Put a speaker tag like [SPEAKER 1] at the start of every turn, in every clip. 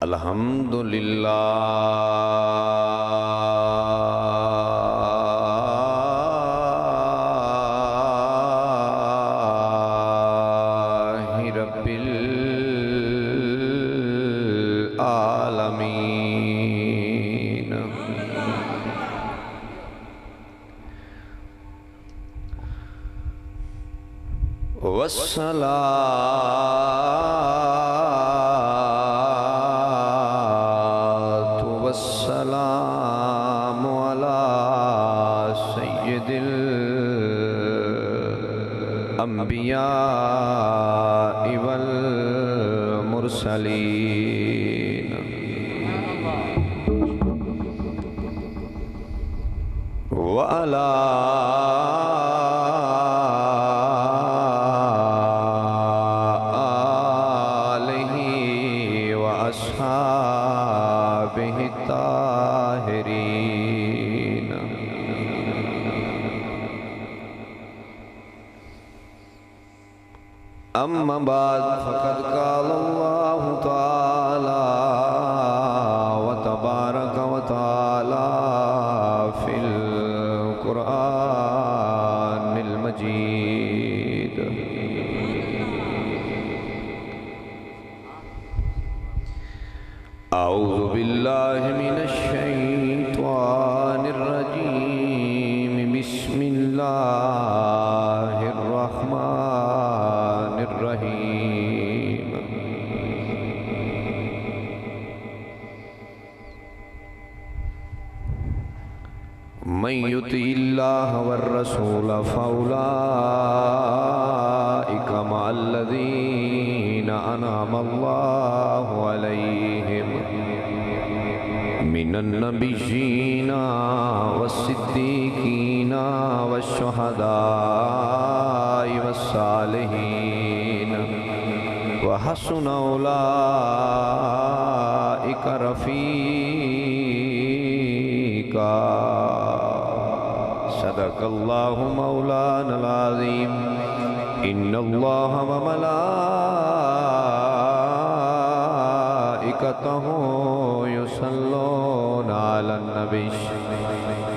[SPEAKER 1] الحمدللہ رب العالمین والسلام على سید الانبیاء والمرسلین وعلى أصحابه الطاهرين أما بعد فقد قال الله تعالى وتبارك وتعالى في القرآن المجيد أعوذ بالله من الشيطان الرجيم بسم الله الرحمن الرحيم من يطع الله والرسول فأولئك مع الذين أنعم الله عليهم من النبيين والصديقين والشهداء والصالحين وحسن أولئك رفيقا صدق الله مولانا العظيم إن الله وملائكته يصلون على النبي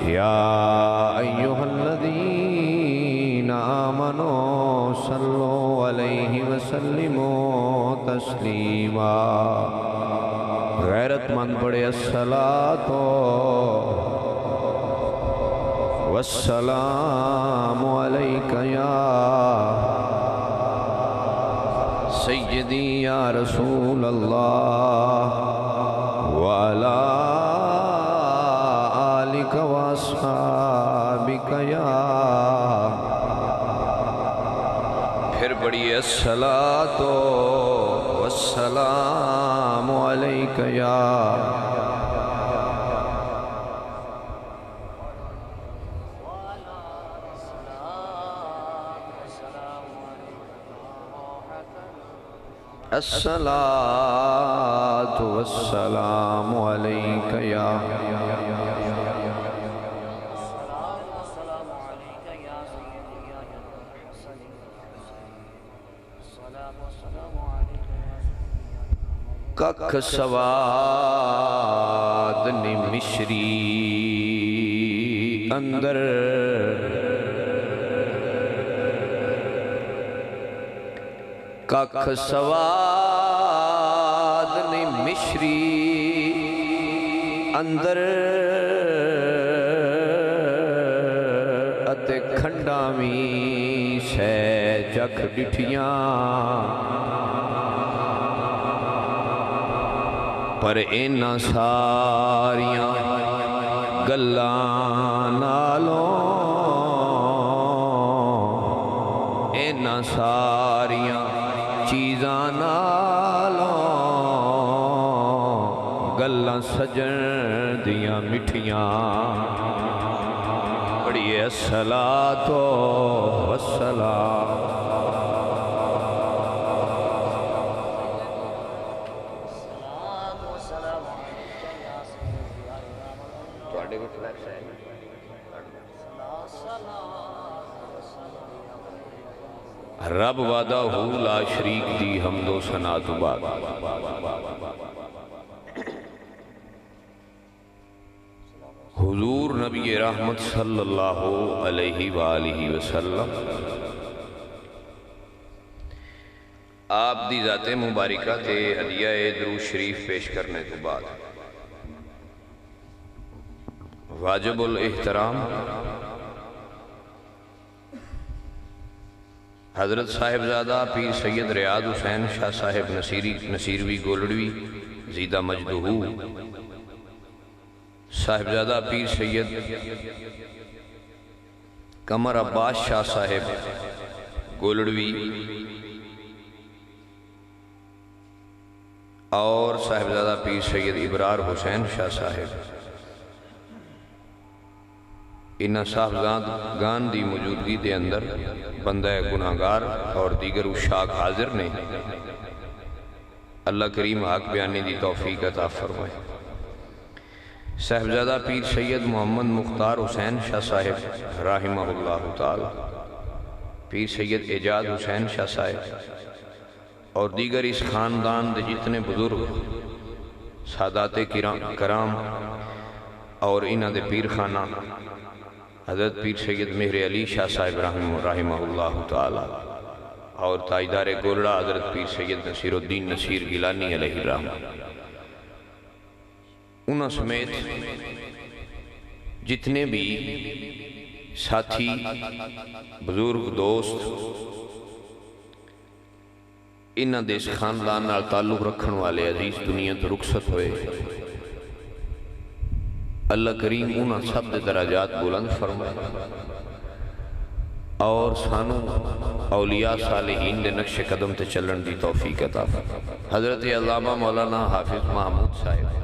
[SPEAKER 1] يا أيها الذين آمنوا صلوا عليه وسلموا تسليما غیرت مند پڑھے الصلاة والسلام عليك يا سيدي يا رسول الله وعلى آلك واصحابك يا پھر پڑھیے الصلاة والسلام عليك يا الصلاة والسلام عليك يا ککھ سواد نے مشری اندر ککھ سواد نے مشری اندر اتے کھنڈامی سہ جکھ ڈٹھیاں پر اینا ساریاں گلاں نالوں اینا ساریاں چیزاں نالوں گلاں سجن دیاں مٹھیاں پڑھیے الصلاة والسلام رب وعدہ لا شریک دی حمد و ثنا تو بعد حضور نبی رحمت صلی اللہ علیہ وآلہ وسلم آپ دی ذات مبارکہ تے ہدیہ درود شریف پیش کرنے تو بعد واجب الاحترام حضرت صاحبزادہ پیر سید ریاض حسین شاہ صاحب نصیروی گولڑوی زیدہ مجدہو، صاحبزادہ پیر سید قمر عباس شاہ صاحب گولڑوی اور صاحبزادہ پیر سید ابرار حسین شاہ صاحب، انہاں صاحبزادگان دی موجودگی دے اندر بندہ گناہگار اور دیگر اشاق حاضر نے، اللہ کریم حق بیانی دی توفیق عطا فرمائے۔ صاحبزادہ پیر سید محمد مختار حسین شاہ صاحب رحمہ اللہ تعالی، پیر سید اعجاز حسین شاہ صاحب اور دیگر اس خاندان دے جتنے بزرگ سادات کرام اور انہاں دے پیر خانہ حضرت پیر سید مہر علی شاہ صاحب رحمہ اللہ تعالی اور تاجدار گولڑا حضرت پیر سید نصیر الدین نصیر گیلانی علیہ الرحمہ، انہاں سمیت جتنے بھی ساتھی بزرگ دوست انہاں دے اس خاندان نال تعلق رکھن والے عزیز دنیا تو رخصت ہوئے، اللہ کریم انہاں سب دے درجات بلند فرمائے اور سانو اولیاء صالحین دے نقش قدم تے چلن دی توفیق عطا فرمائے۔ حضرت علامہ مولانا حافظ محمود صاحب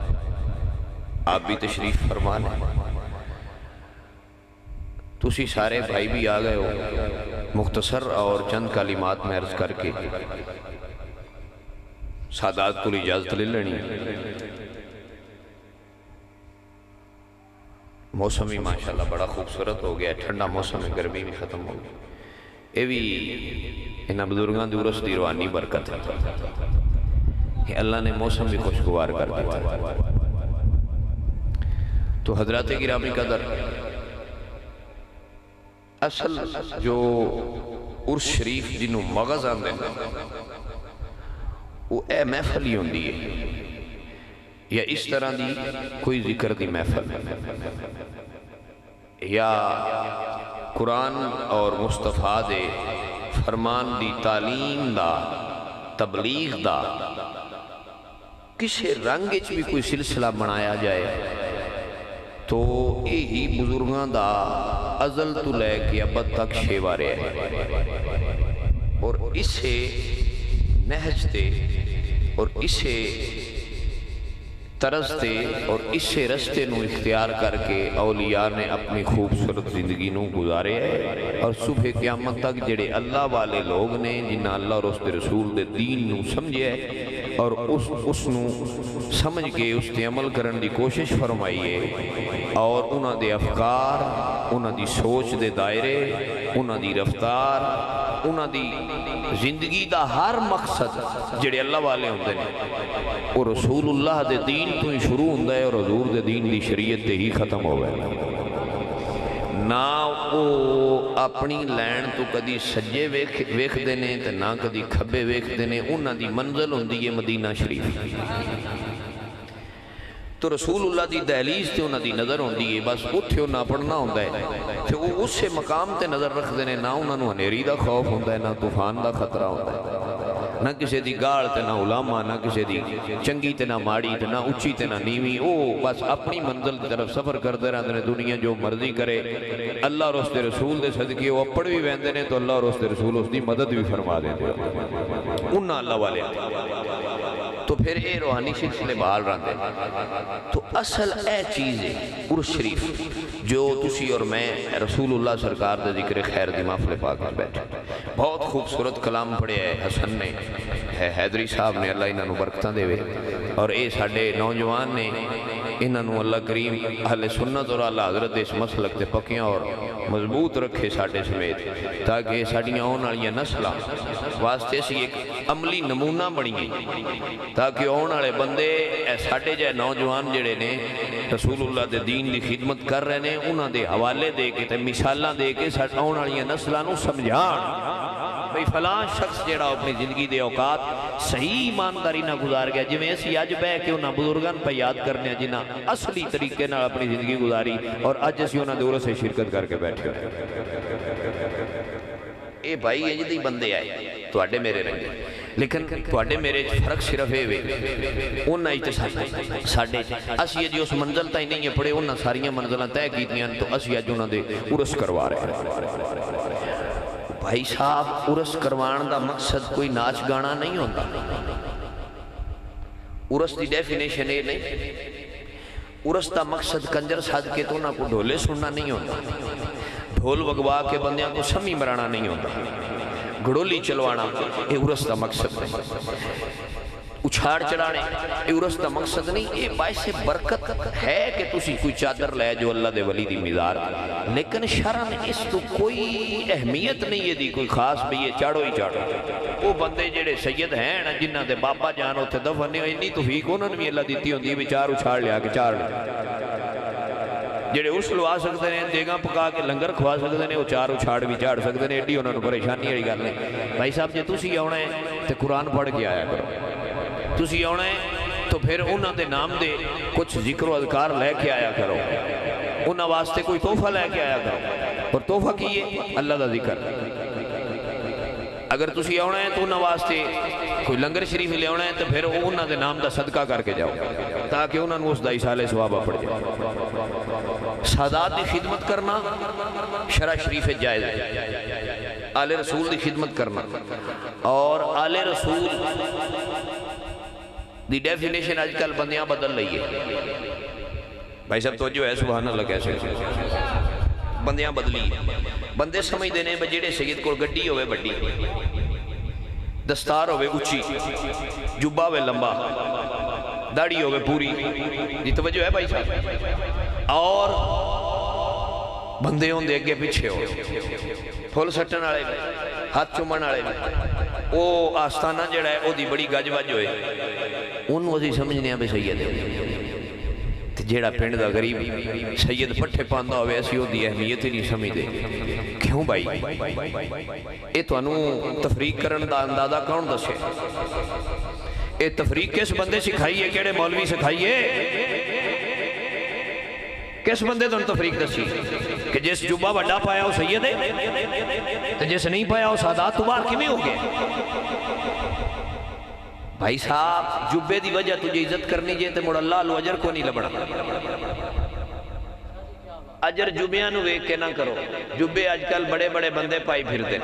[SPEAKER 1] آپ بھی تشریف فرمانے، تسی سارے بھائی بھی آ گئے ہو، مختصر اور چند کلمات میں عرض کر کے سادات کو اجازت لے لینی۔ موسم ہی ماشاءاللہ بڑا خوبصورت ہو گیا ہے، ٹھنڈا موسم ہے، گرمی بھی ختم ہو گئی، یہ بھی انہاں بزرگان دی عرس دی روحانی برکت ہے کہ اللہ نے موسم بھی خوشگوار کر دیا۔ تو حضرات گرامی قدر، اصل جو عرس شریف جنہوں مغز آندے وہ اے محفل ہی ہوندی ہے یا اس طرح دی کوئی ذکر دی محفل یا قرآن اور مصطفیٰ دے فرمان دی تعلیم دا تبلیغ دا کسے رنگ وچ بھی کوئی سلسلہ بنایا جائے تو یہی بزرگاں دا ازل تو لے کے ابد تک شیوارے ہے اور اسے نہج تے اور اسے طرز تے اور اسے رستے نو اختیار کر کے اولیاء نے اپنی خوبصورت زندگی نو گزارے ہے اور صبح قیامت تک جڑے اللہ والے لوگ نے جنہاں اللہ اور اس دے رسول دے دین نو سمجھے اور اس نو سمجھ کے اس تے عمل کرن دی کوشش فرمائیے اور انہاں دے افکار، انہاں دی سوچ دے دائرے، انہاں دی رفتار، انہاں دی زندگی دا ہر مقصد جڑے اللہ والے ہوندے نے اور رسول اللہ دے دین تو ہی شروع ہوندہ ہے اور حضور دے دین دی شریعت تے ہی ختم ہو گئے نہ وہ اپنی لین تو کدی سجے ویکھ دینے تے نہ کدی کھبے ویکھ دینے، انہاں دی منزل ہوندی ہے مدینہ شریف تو رسول اللہ دی دہلیز تے انہاں دی نظر ہوندی ہے، بس اتھے انہاں پڑھنا ہوندہ ہے کہ وہ اس سے مقام تے نظر رکھ دینے، نہ انہاں نو ہنیری دا خوف ہوندہ ہے، نہ طوفان دا خطرہ ہوندہ ہے، نہ کسے دی گاڑ تے نہ علامہ، نہ کسے دی چنگی تے نہ ماڑی تے نہ اچھی تے نہ نیوی، او بس اپنی منزل کی طرف سفر کرتے رہتے ہیں، دنیا جو مرضی کرے، اللہ اور اس دے رسول دے صدقے وہ اپڑ بھی ویندے نے تو اللہ اور اس دے رسول اس دی مدد بھی فرما دیں دے انہاں اللہ والے تو پھر اے روحانی سلسلے بحال رہتے تو اصل اے چیز ہے عرس شریف جو تسی اور میں رسول اللہ سرکار دے ذکر خیر دی محفل پاک میں بیٹھے بہت خوبصورت کلام پڑھے ہے حسن نے حیدری صاحب نے، اللہ انہوں برکتاں دے وے اور اے ساڑھے نوجوان نے انہوں اللہ کریم اہل سنت اور اعلی حضرت اس مسلک تے پکیاں اور مضبوط رکھے ساڈے سمیت تاکہ ساڈیاں آن والیاں نسلاں واسطے سی ایک عملی نمونہ بنیے تاکہ آن والے بندے ساڈے جے نوجوان جڑے نے رسول اللہ دے دین دی خدمت کر رہے ہیں انہاں دے حوالے دے کے تے مثالاں دے کے ساڈے آن والیاں نسلاں نوں سمجھان بھئی فلاں شخص جڑا اپنی زندگی دے اوقات صحیح ایمانداری نہ گزار گیا جویں اسی اج بہ کے انہاں بزرگاں پہ یاد کرنے جنہاں اصلی طریقے نال اپنی زندگی گزاری اور اج اسی انہاں دے عرس سے شرکت کر کے بیٹھے اے بھائی یہ جدی بندے آئے تواڈے میرے رنگے لیکن تواڈے میرے فرق صرف اے وے انہاں ہی ساڈے اسی جی اس منزل تائیں نہیں پڑے انہاں ساریاں منزلاں طے کیتیاں تو اسی اج انہاں دے عرس کروا رہے ہیں بھائی صاحب عرس کروان دا مقصد کوئی ناچ گانا نہیں ہوتا عرس دی ڈیفینیشن یہ نہیں عرس دا مقصد کنجر ساد کے تو نہ کو ڈھولے سننا نہیں ہوتا ڈھول وگوا کے بندیاں کو سمی مرانا نہیں ہوتا گھڑولی چلوانا یہ عرس دا مقصد نہیں اچھاڑ چڑھانے یہ عرس دا مقصد نہیں یہ باعث برکت ہے کہ تسی کوئی چادر لے جو اللہ دے ولی دی مزار لیکن شرع نے اس تو کوئی اہمیت نہیں ہے دی کوئی خاص بھی یہ چاڑو ہی چاڑو وہ بندے جڑے سید ہیں جنہ دے بابا جان ہوتے دفعہ نہیں اتنی توفیق انہوں نے بھی اللہ دیتی ہوندی بھی چار اچھاڑ لیا کہ چار لیا جڑے اس لوا سکتے ہیں دیگاں پکا کے لنگر کھوا سکتے ہیں وہ چار اچھاڑ بھی چاڑ سکتے ہیں ایڈی انہوں نے پریشانی والی گل نہیں بھائی صاحب جے تسی آنا ہے تے قرآن پڑھ کے آیا کرو تسی آنا ہے تو پھر انہاں دے نام دے کچھ ذکر و اذکار لے کے آیا کرو انہاں واسطے کوئی تحفہ لے کے آیا کرو اور تحفہ کیے اللہ دا ذکر اگر تسی آنا ہے تو انہاں واسطے کوئی لنگر شریف لے آنا ہے تو پھر انہاں دے نام دا صدقہ کر کے جاؤ تاکہ انہاں نے اس دا ایصال ثواب پڑ جائے سادات دی خدمت کرنا شرع شریف جائز ہے آل رسول دی خدمت کرنا اور آل رسول دی ڈیفینیشن آج کل بندیاں بدل رہی ہے بھائی صاحب توجہ ہے سبحان اللہ کیسے بندیاں بدلی بندے سمجھ دینے بجیڑے سید کو گڈی ہوئے بڑی دستار ہوئے اچھی جبہ ہوئے لمبا داڑھی ہوئے پوری یہ توجہ ہے بھائی صاحب اور بندے ہوں دے کے پیچھے ہو پھول سٹن آلے ہاتھ چومن آلے وہ آستانہ جڑا ہے وہ دی بڑی گج وج ہوئے ان وزی سمجھنے ہیں بے سید جیڑا پینڈ دا غریب سید پٹھے پاندہ ہوئے ایسی ہو دی اہمیت ہی نہیں سمجھ دے کیوں بھائی اے تو انہوں تفریق کرن دا اندازہ کون دسے اے تفریق کس بندے سکھائیے کیڑے مولوی سکھائیے کس بندے تو تفریق دسی کہ جس جبہ بڑا پایا ہو سید ہے تو جس نہیں پایا ہو سادات تو بار کیوں ہو گئے بھائی صاحب جبے دی وجہ تجھے عزت کرنی جائے تو مڑ اللہ علو اجر کو نہیں لبڑا اجر جبیاں نو ویک کے نہ کرو جبے آج کل بڑے بڑے بندے پائی پھر دے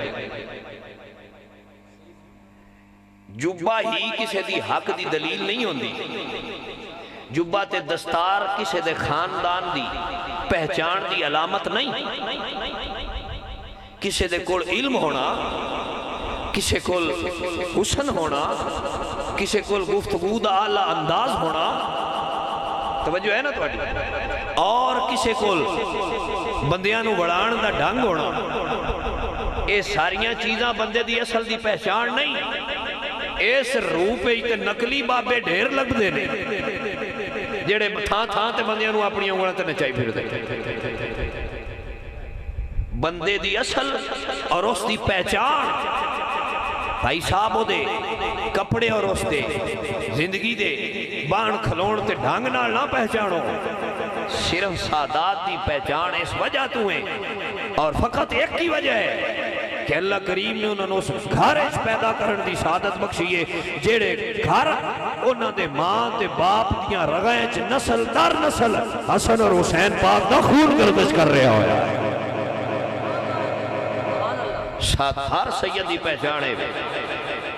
[SPEAKER 1] جبہ ہی کسے دی حق دی دلیل نہیں ہوندی جبہ تے دستار کسے دے خاندان دی پہچان دی علامت نہیں کسے دے کول علم ہونا کسے کول حسن ہونا کسے کول گفتگو دا اعلیٰ انداز ہونا توجہ ہے نا تواڈی اور کسے کول بندیاں نو بڑھان دا ڈھنگ ہونا اے ساریاں چیزاں بندے دی اصل دی پہچان نہیں اس روح پہ تے نقلی بابے ڈھیر لگ دے نے جڑے تھاں تھاں تے بندیاں نو اپنی انگلاں تے نچائی پھر دے بندے دی اصل اور اس دی پہچان بھائی صاحب ہو دے کپڑے اور اس دے زندگی دے بان کھلون تے ڈھانگ نال نہ پہچانو صرف سادات دی پہچان اس وجہ تو ہیں اور فقط ایک کی وجہ ہے کہ اللہ کریم نے انہوں نے اس گھارج پیدا کرن دی سعادت بخشیے جیڑے گھر انہوں نے ماں تے باپ دیاں رگائیں چ نسل در نسل حسن اور حسین پاک دا خون گردش کر رہا ہویا ہے ساتھ ہر سیدی پہچانے میں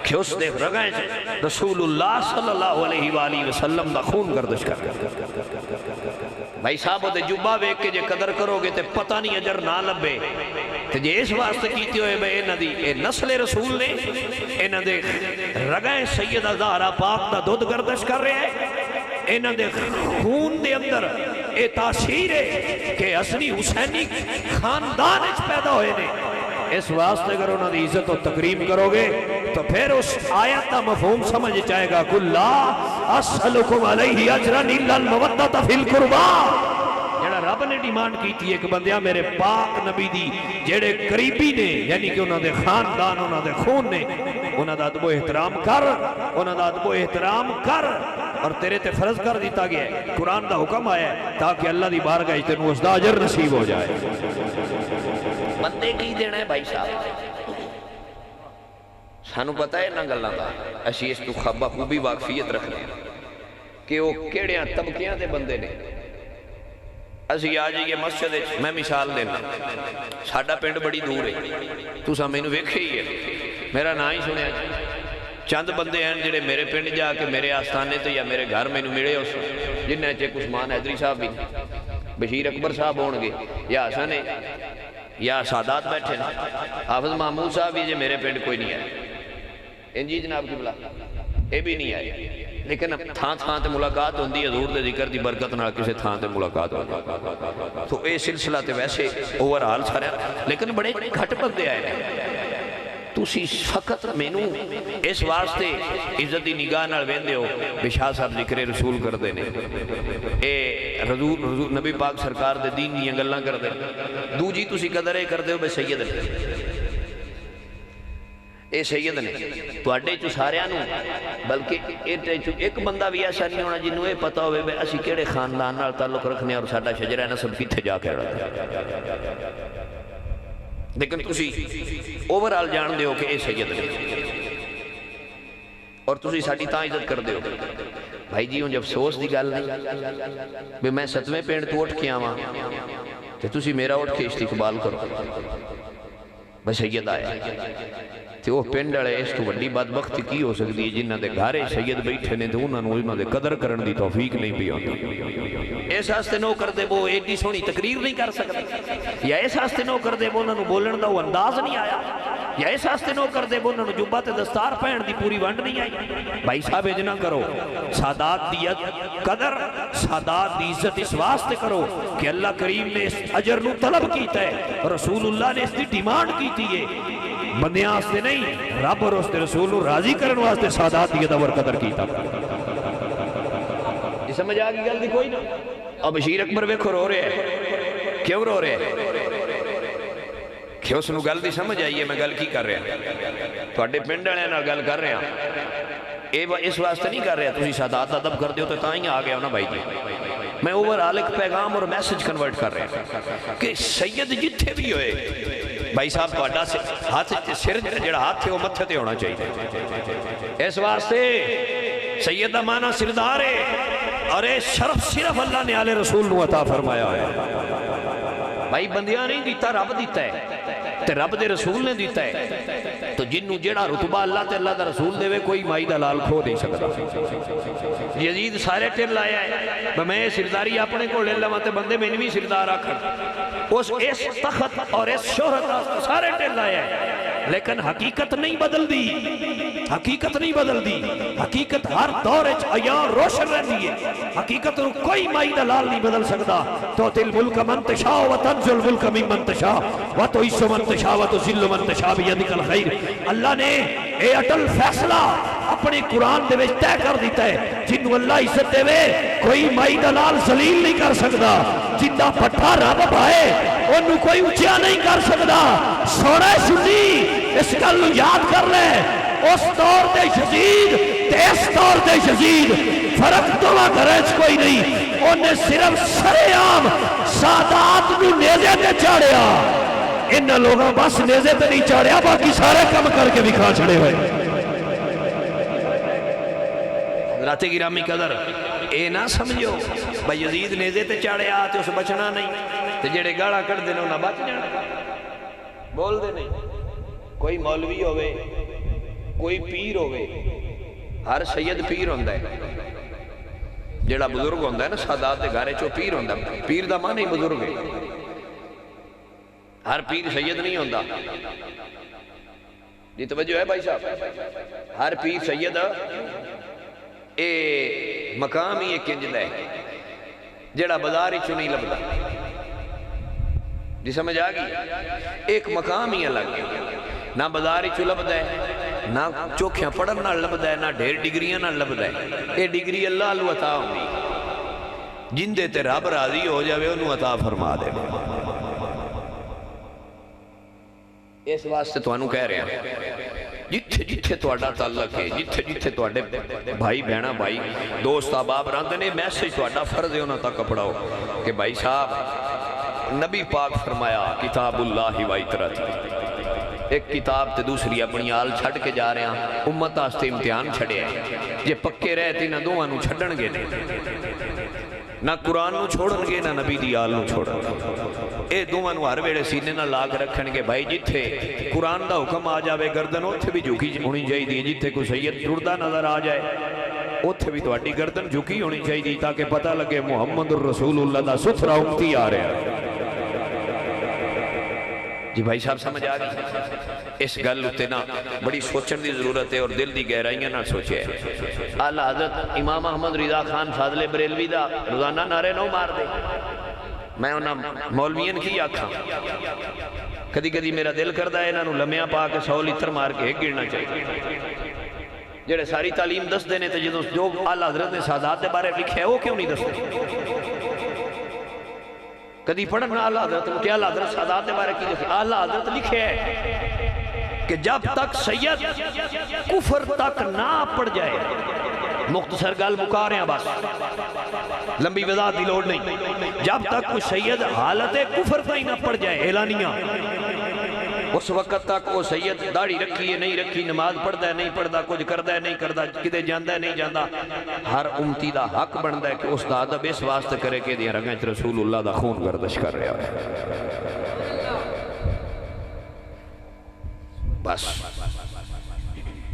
[SPEAKER 1] کہ اس دے رگائیں سے رسول اللہ صلی اللہ علیہ وآلہ وسلم دا خون گردش کر بھائی صاحب دے جبہ ویک کے جے قدر کرو گے تے پتہ نہیں اجر نہ لبے تے جے اس واسطے کیتی ہوئے میں انہ دی اے نسل رسول نے انہ دے رگائیں سیدہ زہرا پاک دا دودھ گردش کر رہے ہیں انہاں دے خون دے اندر اے تاثیر ہے کہ حسنی حسینی خاندان اچ پیدا ہوئے نے. اس واسطے اگر انہاں دی عزت و تکریم کرو گے تو پھر اس آیت کا مفہوم سمجھ جائے گا. قُلْ لَا أَسْأَلُكُمْ عَلَيْهِ أَجْرًا إِلَّا الْمَوَدَّةَ فِي الْقُرْبَى. جڑا رب نے ڈیمانڈ کی تھی ایک بندیاں میرے پاک نبی دی جڑے قریبی نے یعنی کہ انہاں دے خاندان انہاں دے خون نے انہاں دا ادب و احترام کر, انہاں دا ادب و احترام کر. اور تیرے تے فرض کر دیتا گیا ہے, قرآن دا حکم آیا ہے تاکہ اللہ دی بارگاہ وچ تینوں اس دا اجر نصیب ہو جائے. بندے کی دینا ہے بھائی صاحب, سانو پتہ ہے نہ گلاں دا, اسی اس تو بخوبی واقفیت رکھنے کہ وہ کیڑیاں طبقیاں دے بندے نے. اسی آ جائیے مسجد, میں مثال دینا, ساڈا پنڈ بڑی دور ہے, تساں مینوں ویکھے ہی ہے, میرا نام ہی سنیا. چند بندے ہیں جڑے میرے پنڈ جا کے میرے آستانے تو یا میرے گھر مینوں ملے, اس جنہیں چیک عثمان حیدری صاحب بھی, بشیر اکبر صاحب ہون گے, یا حسن ہے یا سادات بیٹھے ہیں, حافظ محمود صاحب بھی جے میرے پنڈ کوئی نہیں آئے, انجی جناب کی بلا یہ بھی نہیں آئے. لیکن تھان تھان تے ملاقات ہوندی ہے, حضور دے ذکر دی برکت نال کسے تھان تے ملاقات ہوندی. تو اے سلسلہ تے ویسے اوورال سارے, لیکن بڑے گھٹ بندے آئے ہیں. تسی فقط مینوں اس واسطے عزت دی نگاہ نال ویندے ہو بے شاہ صاحب ذکر رسول کردے نے, اے حضور نبی پاک سرکار دے دین دیاں گلاں کردے. دوجی تسی قدر کردے ہو بے سید نے, اے سید نے تواڈے چ ساریاں نوں, بلکہ ایک بندہ بھی ایسا نہیں ہونا جنوں اے پتہ ہوے بے اسی کیڑے خاندان نال تعلق رکھنے اور ساڈا شجرہ نسب کتھے جا کے رہتا. لیکن تسی اوورال جان دے ہو کہ اے سید نے, اور تسی ساڈی تاں عزت کر دے ہو. بھائی جی ہوں جب افسوس دی گل نہیں بے میں 7ویں پنڈ تو اٹھ کے آواں تے تسی میرا اٹھ کے استقبال کرو بے سید آیا. تے وہ پنڈ والے اس تو وڈی بدبختی کی ہو سکتی ہے جنہاں دے گھر سید بیٹھے نے تے انہاں نوں انہاں دے قدر کرن دی توفیق نہیں پئی ہوندی. اس واسطے نو کر دے وہ ایڈی سونی تقریر نہیں کر سکتے, یا اس واسطے نو کر دے وہ انہاں نوں بولن دا وہ انداز نہیں آیا, یا اس واسطے نو کر دے وہ انہاں نوں جبہ تے دستار پہن دی پوری ونڈ نہیں آئی. بھائی صاحب اج نہ کرو, سادات دی قدر سادات دی عزت اس واسطے کرو کہ اللہ کریم نے اس اجر نو طلب کیتا ہے, رسول اللہ نے اس دی ڈیمانڈ کیتی ہے. بندیاں واسطے نہیں, رب اور اس رسول نو راضی کرن واسطے سادات دی ادب اور قدر کیتا. جی سمجھ آ گئی گل دی کوئی نہ. اور بشیر اکبر ویکھو رو رہے ہیں, کیوں رو رہے ہیں کہ اس نو گل دی سمجھ آئیے میں گل کی کر رہا ہوں, تواڈے پنڈ والے نال گل کر رہا ہوں. اے اس واسطے نہیں کر رہا تسی سادات ادب کر دیو تو تاں ہی آ گیا نا بھائی جی. میں اوورال ایک پیغام اور میسج کنورٹ کر رہا ہوں کہ سید جتھے بھی ہوئے بھائی صاحب تواڈا ہاتھ سر جڑا ہاتھ ہے وہ متھے تے ہونا چاہیے. اس واسطے سید دا معنی سردار ہے, اور اے شرف صرف اللہ نے آل رسول نو عطا فرمایا ہے. بھائی بندیاں نہیں دیتا, رب دیتا ہے, تے رب دے رسول نے دیتا ہے. تو جنوں جڑا رتبہ اللہ تے اللہ دا رسول دے وے کوئی مائی دا لال کھو نہیں سکتا. یزید سارے ٹر لایا ہے میں سرداری اپنے کو لے لواں تے بندے میں بھی سردار آکھن, اس تخت اور اس شہرت سارے ٹر لایا ہے. لیکن حقیقت نہیں بدل دی, حقیقت نہیں بدل دی. حقیقت ہر دور عیان روشن رہتی ہے. حقیقت کوئی مائی دا لال نہیں بدل سکتا. تو تل ملک من تشاء و تنزل ملک من تشاء و تو عز من تشاء و تو ذل من تشاء بیدک الخیر. اللہ نے اے اٹل فیصلہ اپنے قرآن دے وچ طے کر دیتا ہے, جنوں اللہ عزت دے وے کوئی مائی دا لال ذلیل نہیں کر سکتا. جندا پٹھا رب پائے انہوں کوئی اونچا نہیں کر سکتا. سونا سنی اس گل یاد کر لے, اس دور دے یزید تے اس دور دے یزید فرق دوواں گھراں وچ کوئی نہیں. انہیں صرف سرے عام سادات نو نیزے تے چاڑیا, ان لوگاں بس نیزے تے نہیں چاڑیا باقی سارے کم کر کے دکھا چھڑے ہوئے. حضرات گرامی قدر اے نہ سمجھو بھائی یزید نیزے تے چاڑیا تے اس بچنا نہیں, تے جڑے گاڑا کٹ دینا انہاں بچ جانا. بول دے نہیں. کوئی مولوی ہوئے, کوئی پیر ہوئے, ہر سید پیر ہوندہ ہے. جڑا بزرگ ہوندہ ہے نا سادات دے گھارے چو پیر ہوندہ ہے. پیر دا معنی بزرگ ہے. ہر پیر سید نہیں ہوندہ. جی توجہ ہے بھائی صاحب, ہر پیر سید اے مقام ہی ایک انجدہ ہے جڑا بازار ہی چو نہیں لبدا جی سمجھ آگئی ایک مقام ہی الگ ہے نہ بازار ہی چو لبدا ہے نہ چوکھیاں پڑھن نہ لبدا ہے نہ ڈھیر ڈگریاں نہ لبدا ہے یہ ڈگری اللہ علیہ عطا ہوئی جن دے تے رب راضی ہو جاوے انہوں عطا فرما دے اس واسطے تو انہوں کہہ رہے ہیں جتھے جتھے توڑا تعلق ہے جتھے جتھے توڑے بھائی بہنا بھائی دوست آباب راندے نے میسج توڑا فرض ہے انہوں تک پڑھاؤ کہ بھائی صاحب نبی پاک فرمایا کتاب اللہ و اطرت ایک کتاب تے دوسری اپنی آل چھڑ کے جا رہے ہیں امت آستے امتحان چھڑے ہیں یہ پکے رہتے نہ دو انہوں چھڑن گے نہ قرآن نو چھوڑن گے نہ نبی دی آل نو چھوڑن گے اے دوواں نو ہر ویڑے سینے نہ لاغ رکھن گے بھائی جتھے قرآن دا حکم آ جاوے گردن اوتھے بھی جھکی ہونی چاہیے دی جتھے کوئی سید ٹردا نظر آ جائے اوتھے بھی تہاڈی گردن جھکی ہونی چاہیے دی تاکہ پتہ لگے محمد الرسول اللہ دا ستھرا امتی آ رہا ہے جی بھائی صاحب سمجھ آ گئی اس گل اتے نا بڑی سوچن دی ضرورت ہے اور دل دی گہرائیاں نہ سوچے اعلی حضرت امام احمد رضا خان فاضل بریلوی دا روزانہ نعرے نو مار دے میں انہاں مولوین کی آکھاں کدی کدی میرا دل کردا ہے انہاں نو لمیاں پا کے 100 لیٹر مار کے ایک گرنا چاہیے جڑے ساری تعلیم دس دینے تے جدوں جو اعلی حضرت نے سادات دے بارے لکھے وہ کیوں نہیں دستے کدی پڑھنا اعلی حضرت کہ اعلی حضرت سادات دے بارے کی لکھے اعلی حضرت لکھے ہے کہ جب تک سید کفر تک نہ پڑ جائے مختصر گل مکا رہے ہیں بس لمبی وضاحت دی لوڑ نہیں جب تک کوئی سید حالت کفر تک نہ پڑ جائے اعلانیہ اس وقت تک وہ سید داڑھی رکھی ہے نہیں رکھی نماز پڑھتا ہے نہیں پڑھتا کچھ کرتا ہے نہیں کرتا کدے جاندہ ہے نہیں جاندہ ہر امتی دا حق بنتا ہے کہ اس دا ادب اس واسطے کرے کہ دیا رنگیں رسول اللہ دا خون گردش کر رہا ہے بس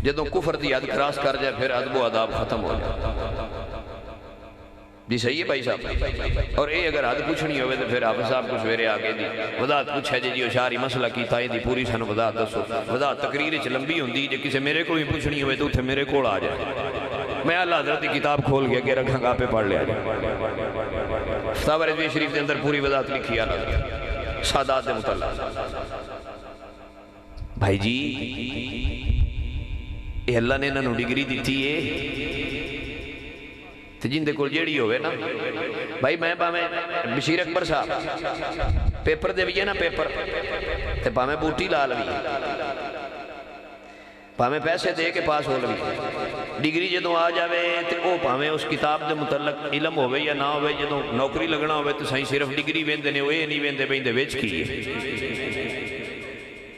[SPEAKER 1] جدوں کفر دی حد کراس کر جائے پھر ادب و عذاب ختم ہو جائے جی صحیح ہے بھائی صاحب اور اے اگر حد پوچھنی ہوئے تو پھر حافظ صاحب کچھ میرے آگے دی وضاحت پوچھے جی اشاری مسئلہ کی تائیں دی پوری سن وضاحت دسو وضاحت تقریر چ لمبی ہوندی جے کسے میرے کو بھی پوچھنی ہوئے تو اتھے میرے کول آ جائے میں اللہ حضرت کی کتاب کھول گیا کہ رکھاں گا پہ پڑھ لیا جائے فتاوی رضویہ شریف کے اندر پوری وضاحت لکھی ہے اللہ سادات دے متعلق بھائی جی اے اللہ نے انہوں ڈگری دیتی ہے تو جن دے کول جیڑی ہوئے نا بھائی میں پاہمیں بشیر اکبر صاحب پیپر دے بھی نا پیپر تے پاہمیں بوٹی لال بھی پاہمیں پیسے دے کے پاس ہو لگی ڈگری جدوں آ جاوے تے او پاہمیں اس کتاب دے متعلق علم ہوئے یا نہ ہوئے جدوں نوکری لگنا ہوئے تو سائیں صرف ڈگری ویندے نے ہوئے نہیں ویندے بیندے ویچ کی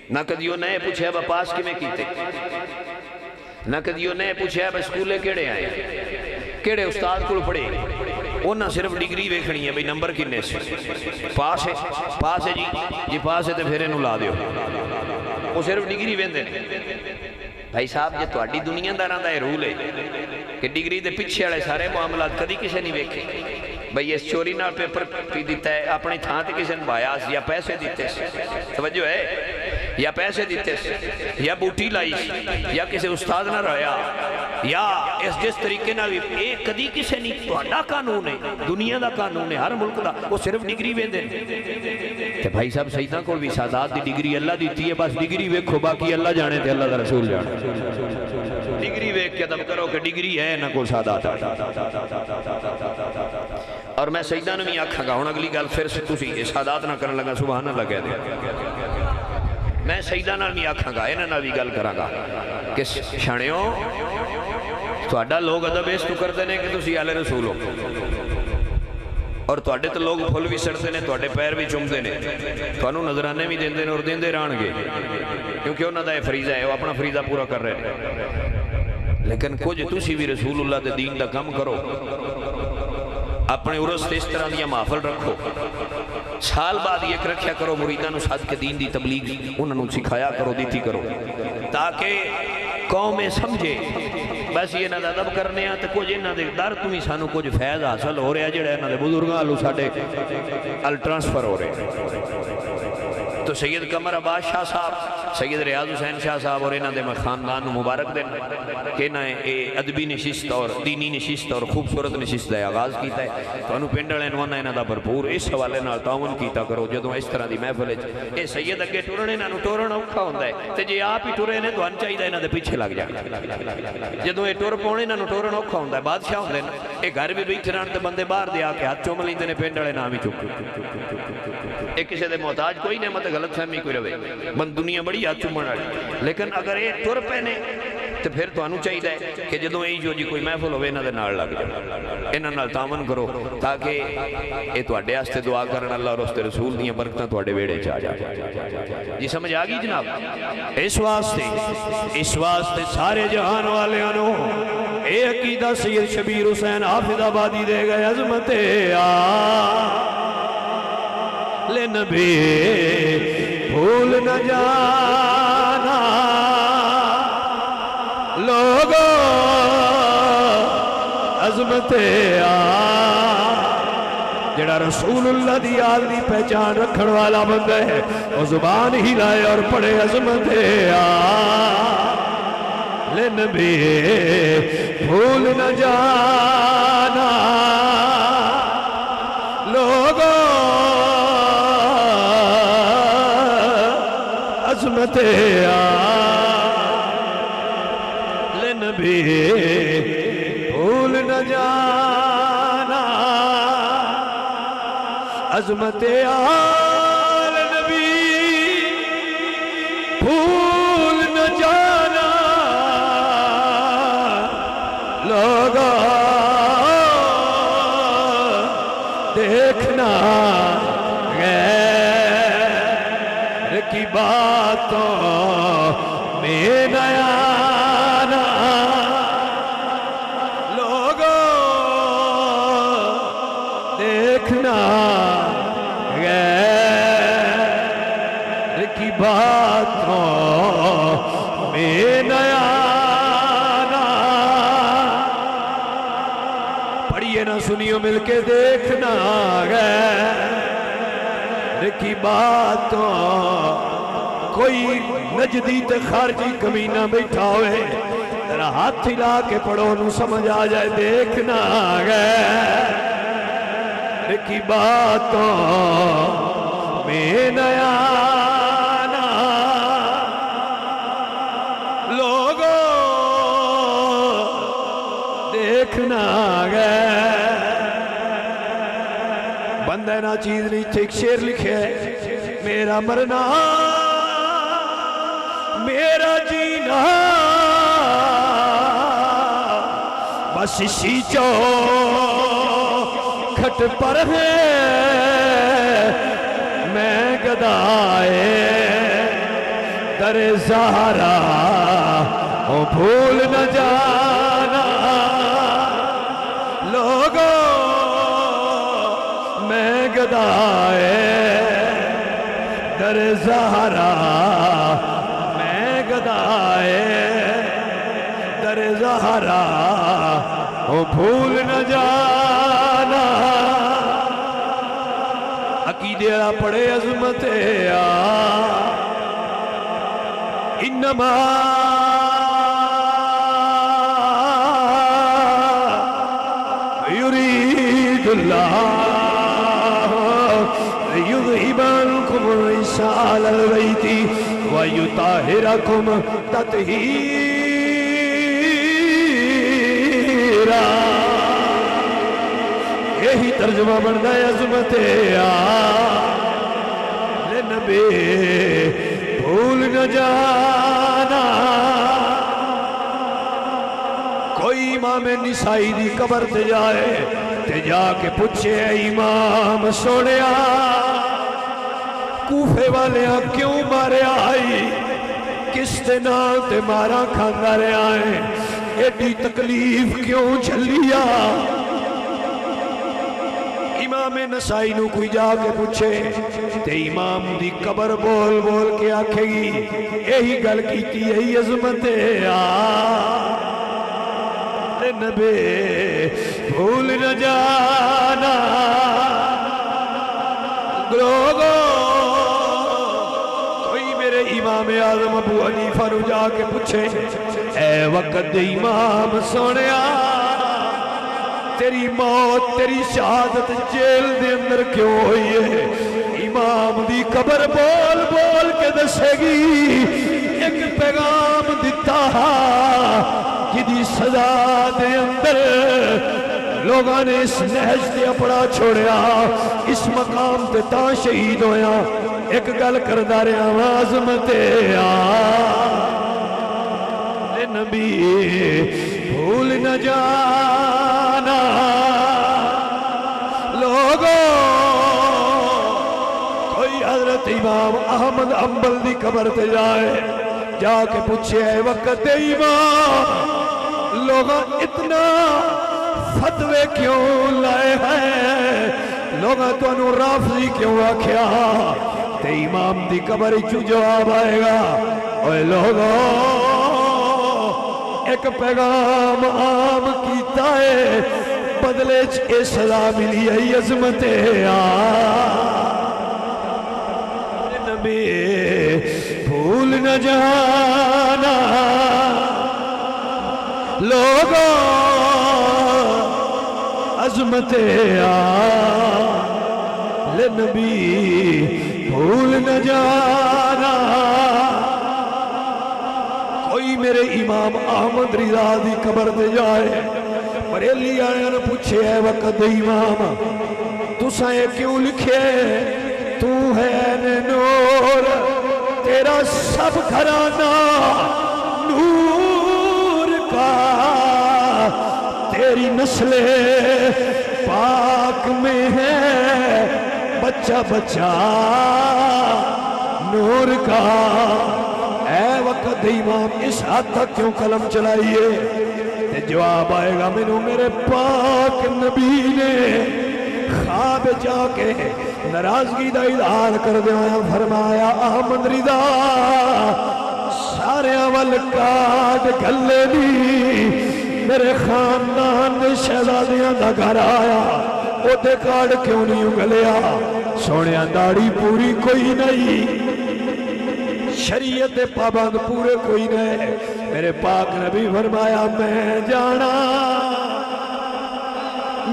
[SPEAKER 1] نہ کدیوں نئے پوچھے اب پاس کی میں کیتے نہ کدیوں نئے پوچھے اب اسکولے کیڑے آئے کیڑے استاد کو پڑھے وہ نہ صرف ڈگری ویکھنی ہے بھئی نمبر کنے سے پاس ہے جی پاس ہے تو پھر انہوں لا دیو وہ صرف ڈگری ویندے بھائی صاحب جے تواڈی دنیا داراں دا یہ رول ہے کہ ڈگری دے پیچھے والے سارے معاملات کدی کسے نہیں ویکھے بھئی اس چوری نال پیپر پی دیتا ہے اپنی تھان تے کسے نے بایا یا پیسے دیتے توجہ ہے یا پیسے دیتے یا بوٹی لائی یا کسی استاد نہ رہا یا اس جس طریقے نہ بھی ایک کدی کسے نہیں توڑا قانون ہے دنیا دا قانون ہے ہر ملک دا وہ صرف ڈگری وے دے تے بھائی صاحب سیدہ کو بھی سادات دی ڈگری اللہ دیتی ہے بس ڈگری ویکھو باقی اللہ جانے تے اللہ دا رسول جانے ڈگری ویکھ کے دم کرو کہ ڈگری ہے نہ کوئی سادات اور میں سیدہ نے بھی آکھاں گا ہون اگلی گل پھر تسی سادات نہ کرن لگا سبحان اللہ کہہ دے میں سیدہ نال بھی آکھاں گا انہاں نال بھی گل کراں گا کہ شانیوں تہاڈا لوگ ادب اس تو کردے نے کہ تسی اہل رسول ہو اور تہاڈے تے لوگ پھل بھی سڑتے نے تہاڈے پیر بھی چومدے نے تانوں نظرانے بھی دیندے نے اور دیندے رہن گے کیونکہ انہاں دا یہ فریضہ ہے وہ اپنا فریضہ پورا کر رہے ہیں لیکن کچھ تسی بھی رسول اللہ دے دین دا کم کرو اپنے عرس اس طرح دیا محفل رکھو سال بعد ایک رکھیا کرو مریدانو ساتھ کے دین دی تبلیغ انہوں سکھایا کرو دیتی کرو تاکہ قوم سمجھے بس یہ انہاں دا ادب کرنے تے کچھ انہاں دے در تو ہی سانو کچھ فیض حاصل ہو رہا جڑا انہاں دے بزرگاں والوں ساڈے ال ٹرانسفر ہو رہے تو سید قمر عباس شاہ صاحب سید ریاض حسین شاہ صاحب اور انہاں دے میں خاندان مبارک دیں کہ انہیں ادبی نشست اور دینی نشست اور خوبصورت نشست دا آغاز کیتا ہے تو انہوں پنڈ والے نوانا انہاں دا بھرپور اس حوالے نال تعاون کیتا کرو جدوں اس طرح دی محفل وچ اے سید اگے ٹرنے انہاں نوں ٹورنا اوکھا ہوندا ہے تے جے آپ ہی ٹرے نے تھانوں چاہیدا انہاں دے پیچھے لگ جانا جدوں اے ٹر پاؤنے انہاں نوں ٹورنا اوکھا ہوندا ہے بادشاہ ہوندے نے اے گھر بھی بیٹھے رہن تے بندے باہر دے آ کے ہاتھ چوم لیندے نے پنڈ والے نام ہی چوم ایک کسی دے محتاج کوئی نعمت غلط فہمی کوئی رہے بند دنیا بڑی ہاتھ چومن والی لیکن اگر یہ ٹر پے نے تو پھر تانوں چاہیے کہ جدوں یہ جو جی کوئی محفل ہوئے انہاں دے نال لگ جائے انہاں نال تعاون کرو تاکہ یہ تواڈے واسطے دعا کرن اللہ اور اس دے رسول دیاں برکتاں تواڈے ویڑے چ آ جائے جی سمجھ آ گئی جناب اس واسطے سارے جہان والیاں نو اے عقیدہ سید شبیر حسین حافظ آبادی دے گئے عظمت لے نبی بھول نہ جانا لوگو عظمت جڑا رسول اللہ دی آل دی پہچان رکھن والا بندہ ہے وہ زبان ہی لائے اور پڑھے عظمت لے نبی بھول نہ جانا لوگو عظمت لے نبی بھول نہ جانا عظمت آل نبی بھول نہ جانا لوگا دیکھنا غیر کی باتوں میں نیا لوگوں دیکھنا غیر کی باتوں میں نیا پڑھیے نہ سنیو مل کے دیکھنا غیر کی باتوں کوئی نجدی تے خارجی کمینہ بیٹھا ہوئے ذرا ہاتھ ہلا کے پڑھو نو سمجھ آ جائے دیکھنا غیر کی باتوں میں نیا لوگوں دیکھنا غیر بندہ نا چیز نہیں تھے ایک شیر لکھے میرا مرنا میرا جینا بس اسی چوکھٹ پر ہے میں گدائے در زہرا بھول نہ جانا لوگوں میں گدائے در زہرا در زہرا بھول نہ جانا عقیدے پڑے عظمت انما یرید اللہ یذہب عنکم الرجس اہل البیت وَيُطَهِّرَكُمْ تَطْهِيرًا یہی ترجمہ بن گئے عظمت لے نبی بھول نہ جانا کوئی امام نسائی دی قبر تے جائے تے جا کے پوچھے امام سونیا کوفے والے کیوں مارے آئی کس دنال تے مارا کھاندہ رہے آئے ایڈی تکلیف کیوں جھلیا امام نسائی نو کوئی جا کے پوچھے تے امام دی قبر بول بول کے آکھے گی یہی گل کیتی یہی عظمت
[SPEAKER 2] نبی بھول نہ جانا لوگوں کوئی میرے امام اعظم ابو حنیفہ نو جا کے پوچھے اے وقت امام سونیا تیری موت تیری شہادت جیل دے اندر کیوں ہوئی ہے امام دی قبر بول بول کے دسے گی ایک پیغام دیتا جدی سزا دے اندر لوگاں نے اس نہج تے اپنا چھوڑیا اس مقام تے تا شہید ہویا ایک گل کردہ رہا عظمت آلِ نبی بھول نہ جانا لوگوں کوئی حضرت امام احمد حنبل دی قبر تے جائے جا کے پوچھے اے وقت امام لوگاں اتنا فتوے کیوں لائے ہیں لوگاں تو انہوں رافضی کیوں آکھیا تے امام دی قبر چو جواب آئے گا اوے لوگوں ایک پیغام عام کیتا ہے بدلے اے سزا ملی ہے عظمت آلِ نبی بھول نہ جانا لوگوں عظمت آلِ نبی بھول نہ جانا کوئی میرے امام احمد رضا دی قبر دے جائے بریلی آیا نے پوچھے اے وقت امام تو سائے کیوں لکھے تو ہے نور تیرا سب گھرانہ نور کا تیری نسل پاک میں ہے بچہ بچہ نور کا اے وقت امام اس حد تک کیوں قلم چلائیے تے جواب آئے گا منو میرے پاک نبی نے خواب جا کے ناراضگی دا اظہار کر دیا فرمایا احمد رضا سارے اول کاٹ گلے دی میرے خاندان دے شہزادیاں دا گھر آیا او دے کاٹ کیوں نہیں اگلیا سونیا داڑھی پوری کوئی نہیں شریعت پابند پورے کوئی نہیں میرے پاک نبی فرمایا میں جانا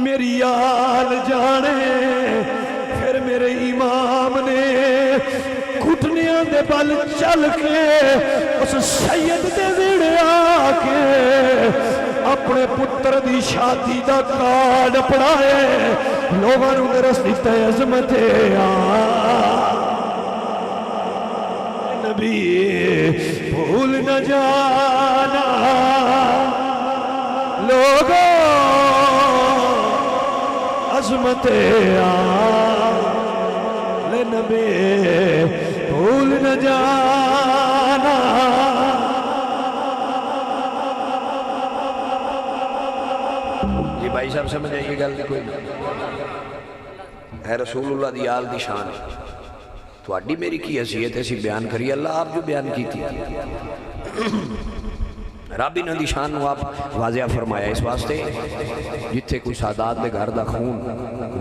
[SPEAKER 2] میری آل جانے پھر میرے امام نے گھٹنیاں دے بل چل کے اس سید دے ویڑے آکے اپنے پتر دی شادی دا کارڈ پڑھائے لوگاں نوں درس دیتا ہے عظمت نبی بھول نہ جانا لوگوں عظمت آلِ نبی بھول نہ جانا
[SPEAKER 1] جی بھائی صاحب سمجھ آئیے گل دی کوئی ہے رسول اللہ دی آل دی شان تو اڈی میری کی حیثیت ایسی بیان کری اللہ آپ جو بیان کی تھی رب انہوں دی شان نو آپ واضح فرمایا اس واسطے جتھے کوئی سادات دے گھر دا خون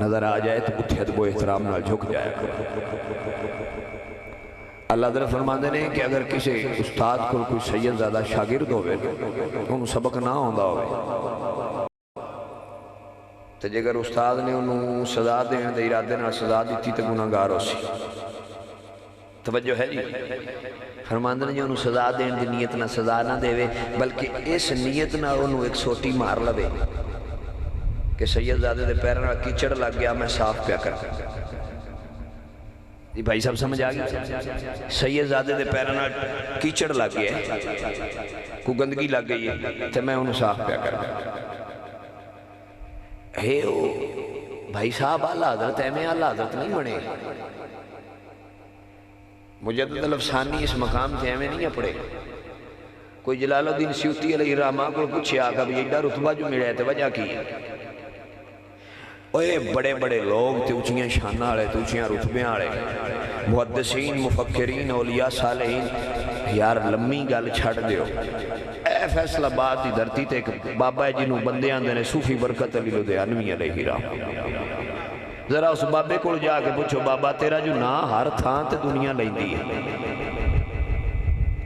[SPEAKER 1] نظر آ جائے تو اتھے ادب و احترام نال جھک جائے اللہ در فرماندے نے کہ اگر کسی استاد کو کوئی سید زیادہ شاگرد ہوئے انہوں سبق نہ ہوندہ ہوئے تو جگر استاد نے انہوں سزا دینے دے ارادے نال سزا دیتی تو گناہ گار ہو سی توجہ ہے جی فرماندے نے جو انہوں سزا دینے دی نیت نہ سزا نہ دے بلکہ اس نیت نہ انہوں ایک سوٹی مار لبے کہ سید زادے دے پیرنا کیچڑ لگ گیا میں صاف پیا کر جی بھائی صاحب سمجھ آگئی سید زادے دے پیرنا کیچڑ لگ گیا کو گندگی لگ گئی ہے تو میں انہوں صاف پیا کر بھائی صاحب اعلیٰ حضرت میں اعلیٰ حضرت نہیں بنے مجدد الافسانی اس مقام سے ہمیں نہیں پڑے کوئی جلال الدین سیوطی علیہ الرحمہ کو پوچھے آقا بھی ایڈا رتبہ جو ملے تھے وجہ کی اوے بڑے بڑے لوگ تھے اچھیاں شانہ آڑے تھے اچھیاں رتبے آڑے محدثین مفکرین اولیاء صالحین یار لمحی گل چھڑ دیو اے فیصلہ آباد کی دھرتی تے ایک بابا ہے جنہوں بندے آندے نے صوفی برکت علی لدھیانوی علیہ رحمۃ. ذرا اس بابے کو جا کے پوچھو بابا تیرا جو نا ہر تھان تے دنیا لیندی ہے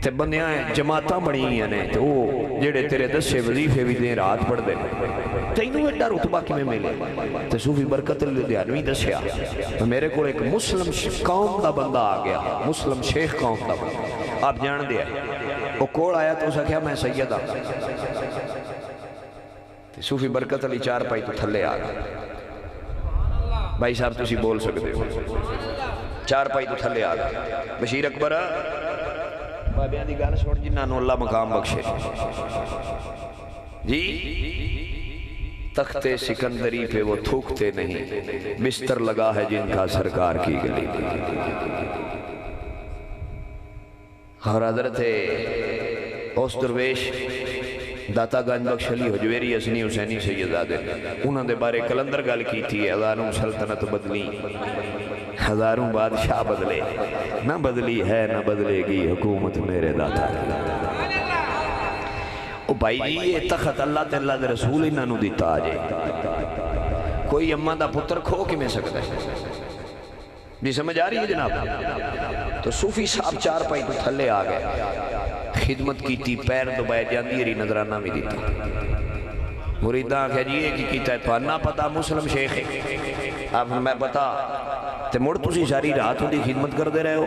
[SPEAKER 1] تے بندیاں جماعتاں بڑی ہیں نے تے وہ جڑے تیرے دسے وظیفے بھی دیں رات پڑھ دے تینوں ایڈا رتبہ کی میں ملے تے صوفی برکت علی لدھیانوی دسیا میرے کو ایک مسلم قوم دا بندہ آ گیا مسلم شیخ قوم دا بندہ آپ جان دیا وہ کوڑ آیا تو اسا کیا میں سید ہاں تے صوفی برکت علی چار پائی تو تھلے آ گیا بھائی صاحب تسی بول سکتے ہو چار پائی تو تھلے آ گیا بشیر اکبر بابیاں دی گل سن جنہاں نوں اللہ مقام بخشے جی تخت سکندری پہ وہ تھوکتے نہیں بستر لگا ہے جن کا سرکار کی گلی اور حضرت اوس درویش داتا گنج بخش علی حجویری حسنی حسینی سیدزادے انہوں نے بارے کلندر گل کی تھی ہزاروں سلطنت بدلی ہزاروں بادشاہ بدلے نہ بدلی ہے نہ بدلے گی حکومت میرے داتا کی او بھائی جی یہ تخت اللہ تے اللہ دے رسول انہاں نوں دیتا آجے کوئی اماں دا پتر کھو کی میں سکتا ہے جی سمجھ آ رہی ہے جناب تو صوفی صاحب چار پائی تو تھلے آ گئے خدمت کی تھی پیر دبائے جاندی رہی نظرانہ بھی دیتا مریداں کہ جی یہ کی کیتا ہے تو انہا پتا مسلم شیخ ہے آپ نے میں پتا تے مڑ تسی ساری رات ہوں دی خدمت کر دے رہے ہو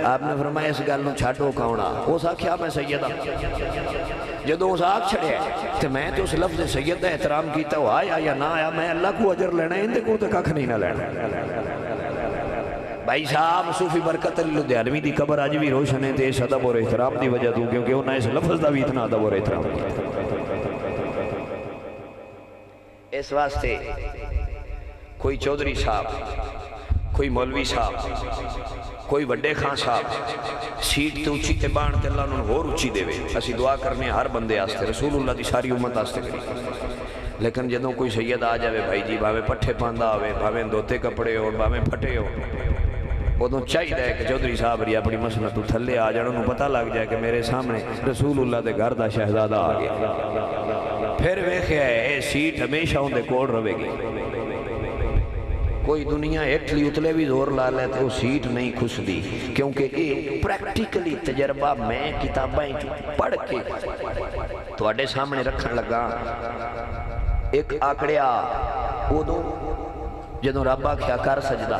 [SPEAKER 1] آپ نے فرمایا اس گل نوں چھاٹو کاؤنا وہ سا کیا میں سیدہ جدو اس آگ چھڑے تے میں تو اس لفظ سید دا احترام کیتا ہو آیا یا نہ آیا میں اللہ کو اجر لینا ہے اندے کو تے ککھ نہیں نہ لینا بھائی صاحب صوفی برکت علی لدھیانوی دی قبر آج بھی روشن ہے تے اس ادب اور احترام دی وجہ دوں کیونکہ انہیں اس لفظ دا بھی اتنا ادب اور احترام کیا اس واسطے کوئی چودھری صاحب کوئی مولوی صاحب کوئی وڈے خان صاحب سیٹ تے اچھی تے بان تے اللہ انہوں اور اچھی دے وے اسی دعا کرنے ہر بندے آستے رسول اللہ دی ساری امت آستے کری لیکن جدوں کوئی سید آ جاوے بھائی جی بھاوے پٹھے پاندہ ہوئے بھاوے دوتے کپڑے ہو بھاوے پھٹے ہو ادوں چاہیے ہے کہ چودھری صاحب ری اپنی مسنت تو تھلے آ جان انہوں پتہ لگ جائے کہ میرے سامنے رسول اللہ دے گھر دا شہزادہ آ گیا پھر ویکھیا ہے اے سیٹ ہمیشہ ان دے کوڑ روے گی کوئی دنیا اٹلی اتلے بھی زور لا لے تو سیٹ نہیں کھس دی کیونکہ یہ پریکٹیکلی تجربہ میں کتابیں پڑھ کے تو اڈے سامنے رکھن لگا ایک آکڑیا ادو جدوں رب آکھیا کر سجدہ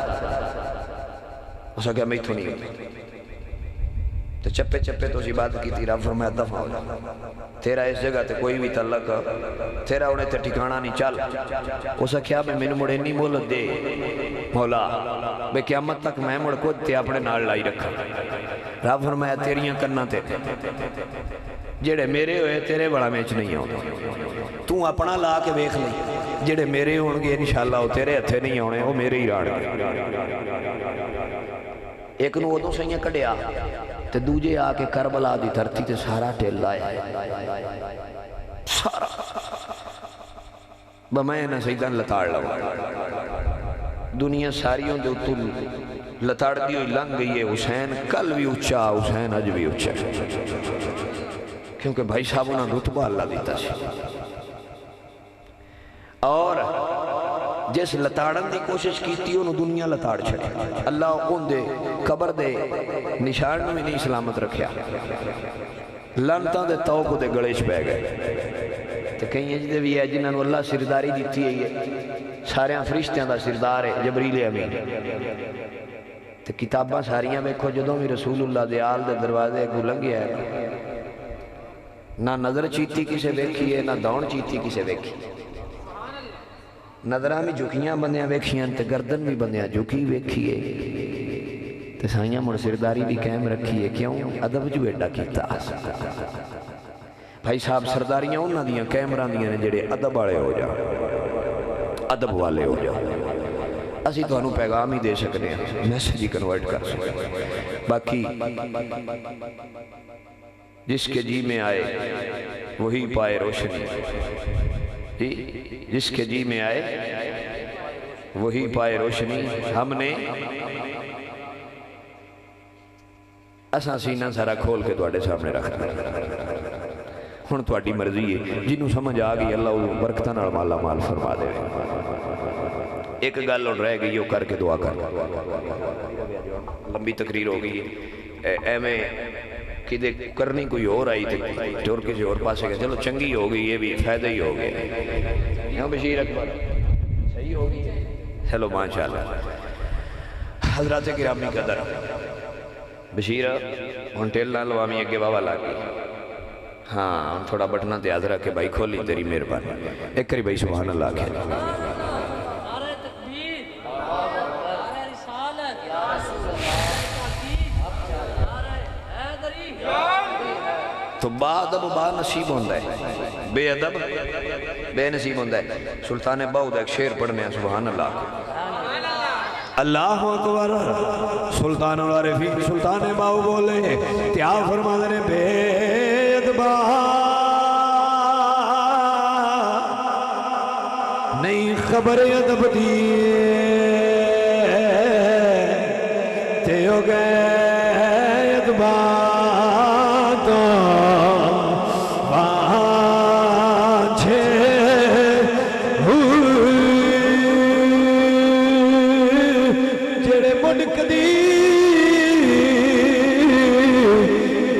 [SPEAKER 1] اسا کیا میں اتھو نہیں ہوتی تو چپے چپے تو اسی بات کی تھی رب فرمایا دفع ہو جا تیرا اس جگہ تے کوئی بھی تعلق تیرا انہیں تے ٹھکانا نہیں چل اسا کیا میں مینوں مڑے نہیں مولت دے مولا بے قیامت تک میں مڑ کو تے اپنے نال لائی رکھا رب فرمایا تیریاں کرنا تے جڑے میرے ہوئے تیرے بڑا میچ نہیں ہوتا تو اپنا لا کے ویکھ لئی جڑے میرے ہون گے انشاءاللہ وہ تیرے ہتھے نہیں ہونے وہ میرے ہی راڑ ایک نو ادوں سہیاں کڈیا تے دوجے آ کے کربلا دی دھرتی تے سارا ٹھیل لائے سارا بمائے نہ سیدان لتاڑ لوا دنیا ساریوں دے اتو لتاڑ دی ہوئی لنگ گئی ہے حسین کل بھی اچھا حسین اج بھی اچھا کیونکہ بھائی صاحب انہاں رتبہ اللہ دیتا سی اور جس لتاڑن دی کوشش کی تھی انہوں دنیا لتاڑ چھڑے اللہ ان دے قبر دے نشان میں نہیں سلامت رکھیا لانتاں دے تو کو دے گڑیش بے گئے تو کہیں اجدے بھی ہے جنہوں اللہ سرداری دیتی ہے ساریاں فرشتیاں دا سردار ہے جبریل امین تو کتاباں ساریاں بیکھو جدوں بھی رسول اللہ دے آل دے دروازے کو لنگے ہے نہ نظر چیتی کسے بیکھی ہے نہ دون چیتی کسے بیکھی نظرہ میں جھکیاں بندیاں بیکھیاں تے گردن بھی بندیاں جھکی بیکھیے تے سائیاں مڑ سرداری بھی قائم رکھیے کیوں ادب جو ایڈا کیتا بھائی صاحب سرداریاں انہاں دیاں قائم راندیاں نے جڑے ادب والے ہو جا ادب والے ہو جا اسی تو انہوں پیغام ہی دے سکتے ہیں میسیج ہی کنورٹ کر سکتے ہیں باقی جس کے جی میں آئے وہی پائے روشنی جس کے جی میں آئے وہی پائے روشنی ہم نے اساں سینہ سارا کھول کے تواڈے سامنے رکھنا ہن تہاڈی مرضی ہے، جنوں سمجھ آ گئی اللہ وہ برکتاں نال مالا مال فرما دے۔ ایک گل ہن رہ گئی، وہ کر کے دعا کر، لمبی تقریر ہو گئی ہے، ایویں کدے کرنی کوئی اور آئی تھی ٹور کسی اور پاسے گئے، چلو چنگی ہو گئی، یہ بھی فائدہ ہی ہو گئے۔ یہاں بشیر اکبر صحیح ہو گئی، چلو ماشاءاللہ۔ حضرات گرامی قدر، بشیر ہن ٹیل نہ لوامی اگے واوا لا گئی، ہاں تھوڑا بٹنا تے حاضر کہ بھائی کھولی تیری مہربانی، ایک کری بھائی سبحان اللہ کہہ تو با ادب با نصیب ہوندہ ہے، بے ادب بے نصیب ہوندہ ہے۔ سلطان باؤد ایک شعر پڑھنے ہیں سبحان اللہ۔
[SPEAKER 2] اللہ اکبر، سلطان العارفین سلطان باؤ بولے کیا فرما دے بے ادبا نہیں خبر ادب دی تے ہو گئے ادبا تو بانچھے جڑے منک دی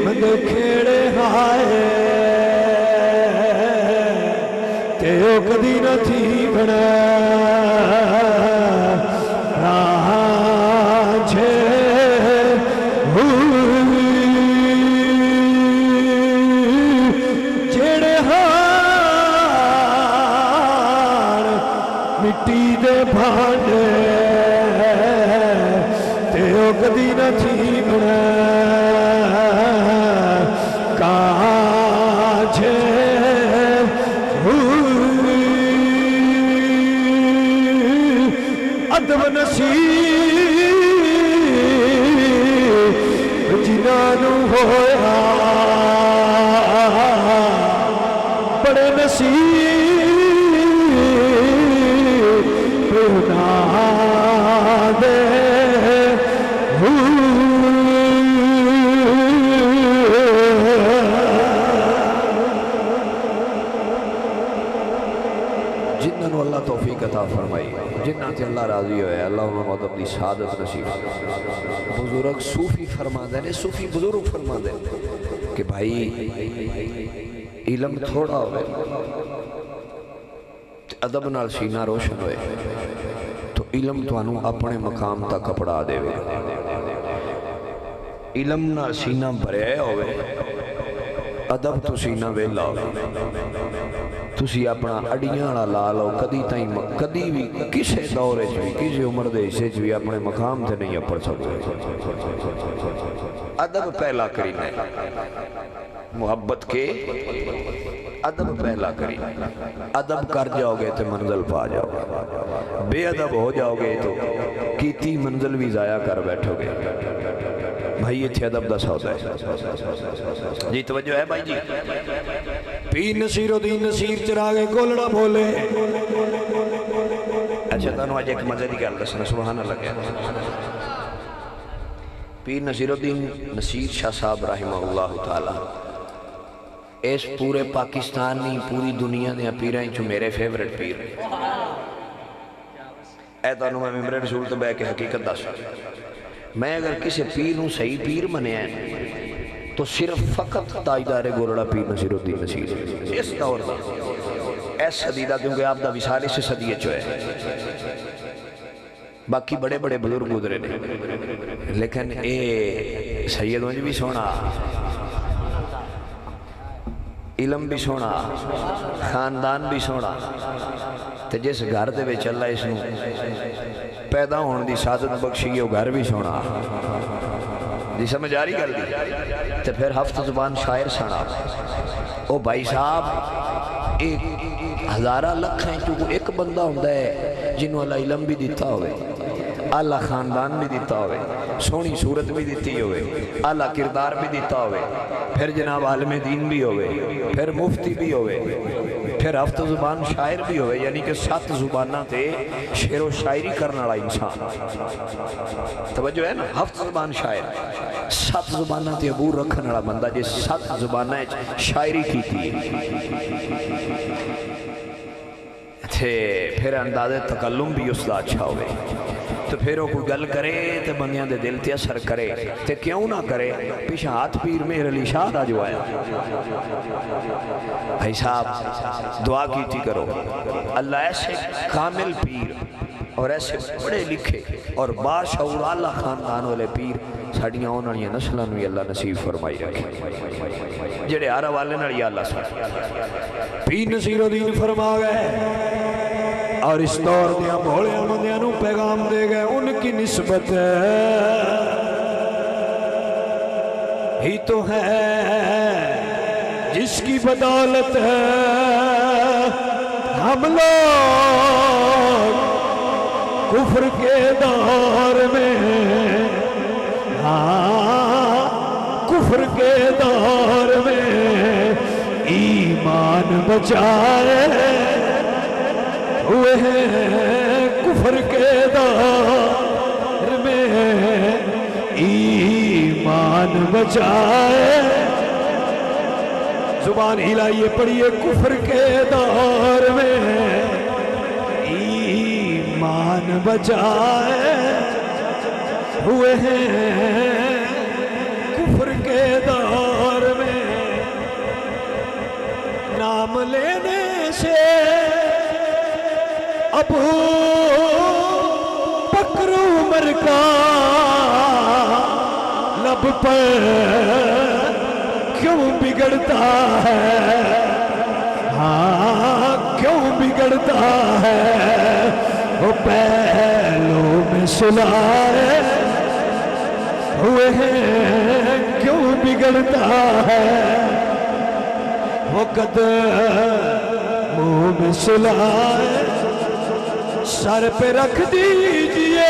[SPEAKER 2] مند کھیڑے ہائے تے او کدی نہ تھی بنا مٹی دے بھانڈے تے او کدی نہ تھی بنا کانچھے ادب نصیب جنانوں ہویا بڑے نصیب دے جنہوں اللہ توفیق عطا فرمائی، جنہوں سے اللہ راضی ہوئے، اللہ انہوں نے اپنی سعادت نصیب۔ بزرگ صوفی فرما دے، صوفی بزرگ فرما دے کہ بھائی علم تھوڑا ہوئے، ادب نال سینہ روشن ہوئے تو علم تو انہوں اپنے مقام تا کپڑا دے وے۔ علم نال سینہ بھرے ہوئے، ادب تو سینہ ویلا ہوئے، تسی اپنا اڈیاں لا لو، کدی بھی کسے دورے جو کسی عمر دے حصے جو اپنے مقام تے نہیں اپڑ سکتے۔ ادب پہلا کرینے، محبت کے ادب پہلا کری، ادب کر جاؤ گے تو منزل پا جاؤ گے، بے ادب ہو جاؤ گے تو کیتی منزل بھی ضائع کر بیٹھو گے۔ بھائی یہ تھے ادب دا سودا ہے جی، توجہ ہے بھائی جی۔ پیر نصیر الدین نصیر چراغے کولڑا بولے، اچھا تانوں آج ایک مزے دی گل دسنا سبحان اللہ کہہ۔ پیر نصیر الدین نصیر شاہ صاحب رحمہ اللہ تعالی اس پورے پاکستان نہیں پوری دنیا دے پیرائیں چو میرے فیورٹ پیر اے تانوں میں ممبر رسول تو بے کے حقیقت دس، میں اگر کسی پیر نوں صحیح پیر منے ہیں تو صرف فقط تاجدار گولڑا پیر نصیر الدین نصیر اس دور دا، اس صدی دا، کیونکہ آپ دا وصال اس صدی چو ہے، باقی بڑے بڑے بزرگ گزرے نے، لیکن اے سید ونج بھی سونا، علم بھی سونا، خاندان بھی سونا، تے جس گھر دے وچ اللہ اس نوں پیدا ہونے دی سعادت بخشی ہے وہ گھر بھی سونا جی، سمجھ آ رہی گل دی؟ تے پھر ہفت زبان شاعر سنا، او بھائی صاحب ایک ہزارہ لکھ ہیں کیونکہ ایک بندہ ہوندہ ہے جنہوں اللہ علم بھی دیتا ہوئے، اللہ خاندان بھی دیتا ہوئے، سونی صورت بھی دیتی ہوئے، اللہ کردار بھی دیتا ہوئے، پھر جناب عالم دین بھی ہوئے، پھر مفتی بھی ہوئے، پھر ہفت زبان شاعر بھی ہوئے، یعنی کہ 7 زبانہ تے شعر و شاعری کرنا والا انسان، توجہ ہے نا، ہفت زبان شاعر
[SPEAKER 1] 7 زبانہ تے عبور رکھن والا بندہ جے 7 زبانہ شاعری کی تھی تھے پھر اندازے تکلم بھی اس دا اچھا ہوئے تو پھر وہ کوئی گل کرے تے بندیاں دے دل تے اثر کرے تے کیوں نہ کرے پیچھے ہاتھ پیر مہر علی شاہ دا جو آیا بھائی صاحب دعا کیتی کرو اللہ ایسے کامل پیر اور ایسے بڑے لکھے اور باشعور اعلیٰ خاندان والے پیر ساڑیاں ہونے والی نسلوں بھی اللہ نصیب فرمائی رکھے جڑے ہر حوالے نال یا اللہ ساتھ
[SPEAKER 2] پیر نصیر الدین فرما گئے اور اس دور دیا بھولے بندیاں نو پیغام دے گئے ان کی نسبت ہی تو ہے جس کی بدولت ہے ہم لوگ کفر کے دور میں کفر کے دور میں ایمان بچائے ہوئے ہیں کفر کے دور میں ایمان بچائے زبان ہلائیے پڑھیے کفر کے دور میں ایمان بچائے ہوئے ہیں کفر کے دور میں نام لینے سے ابو بکر عمر کا لب پر کیوں بگڑتا ہے کیوں بگڑتا ہے وہ پہلوں میں سلائے ہوئے ہیں کیوں بگڑتا ہے وہ قدموں میں سلائے سر پہ رکھ دیجئے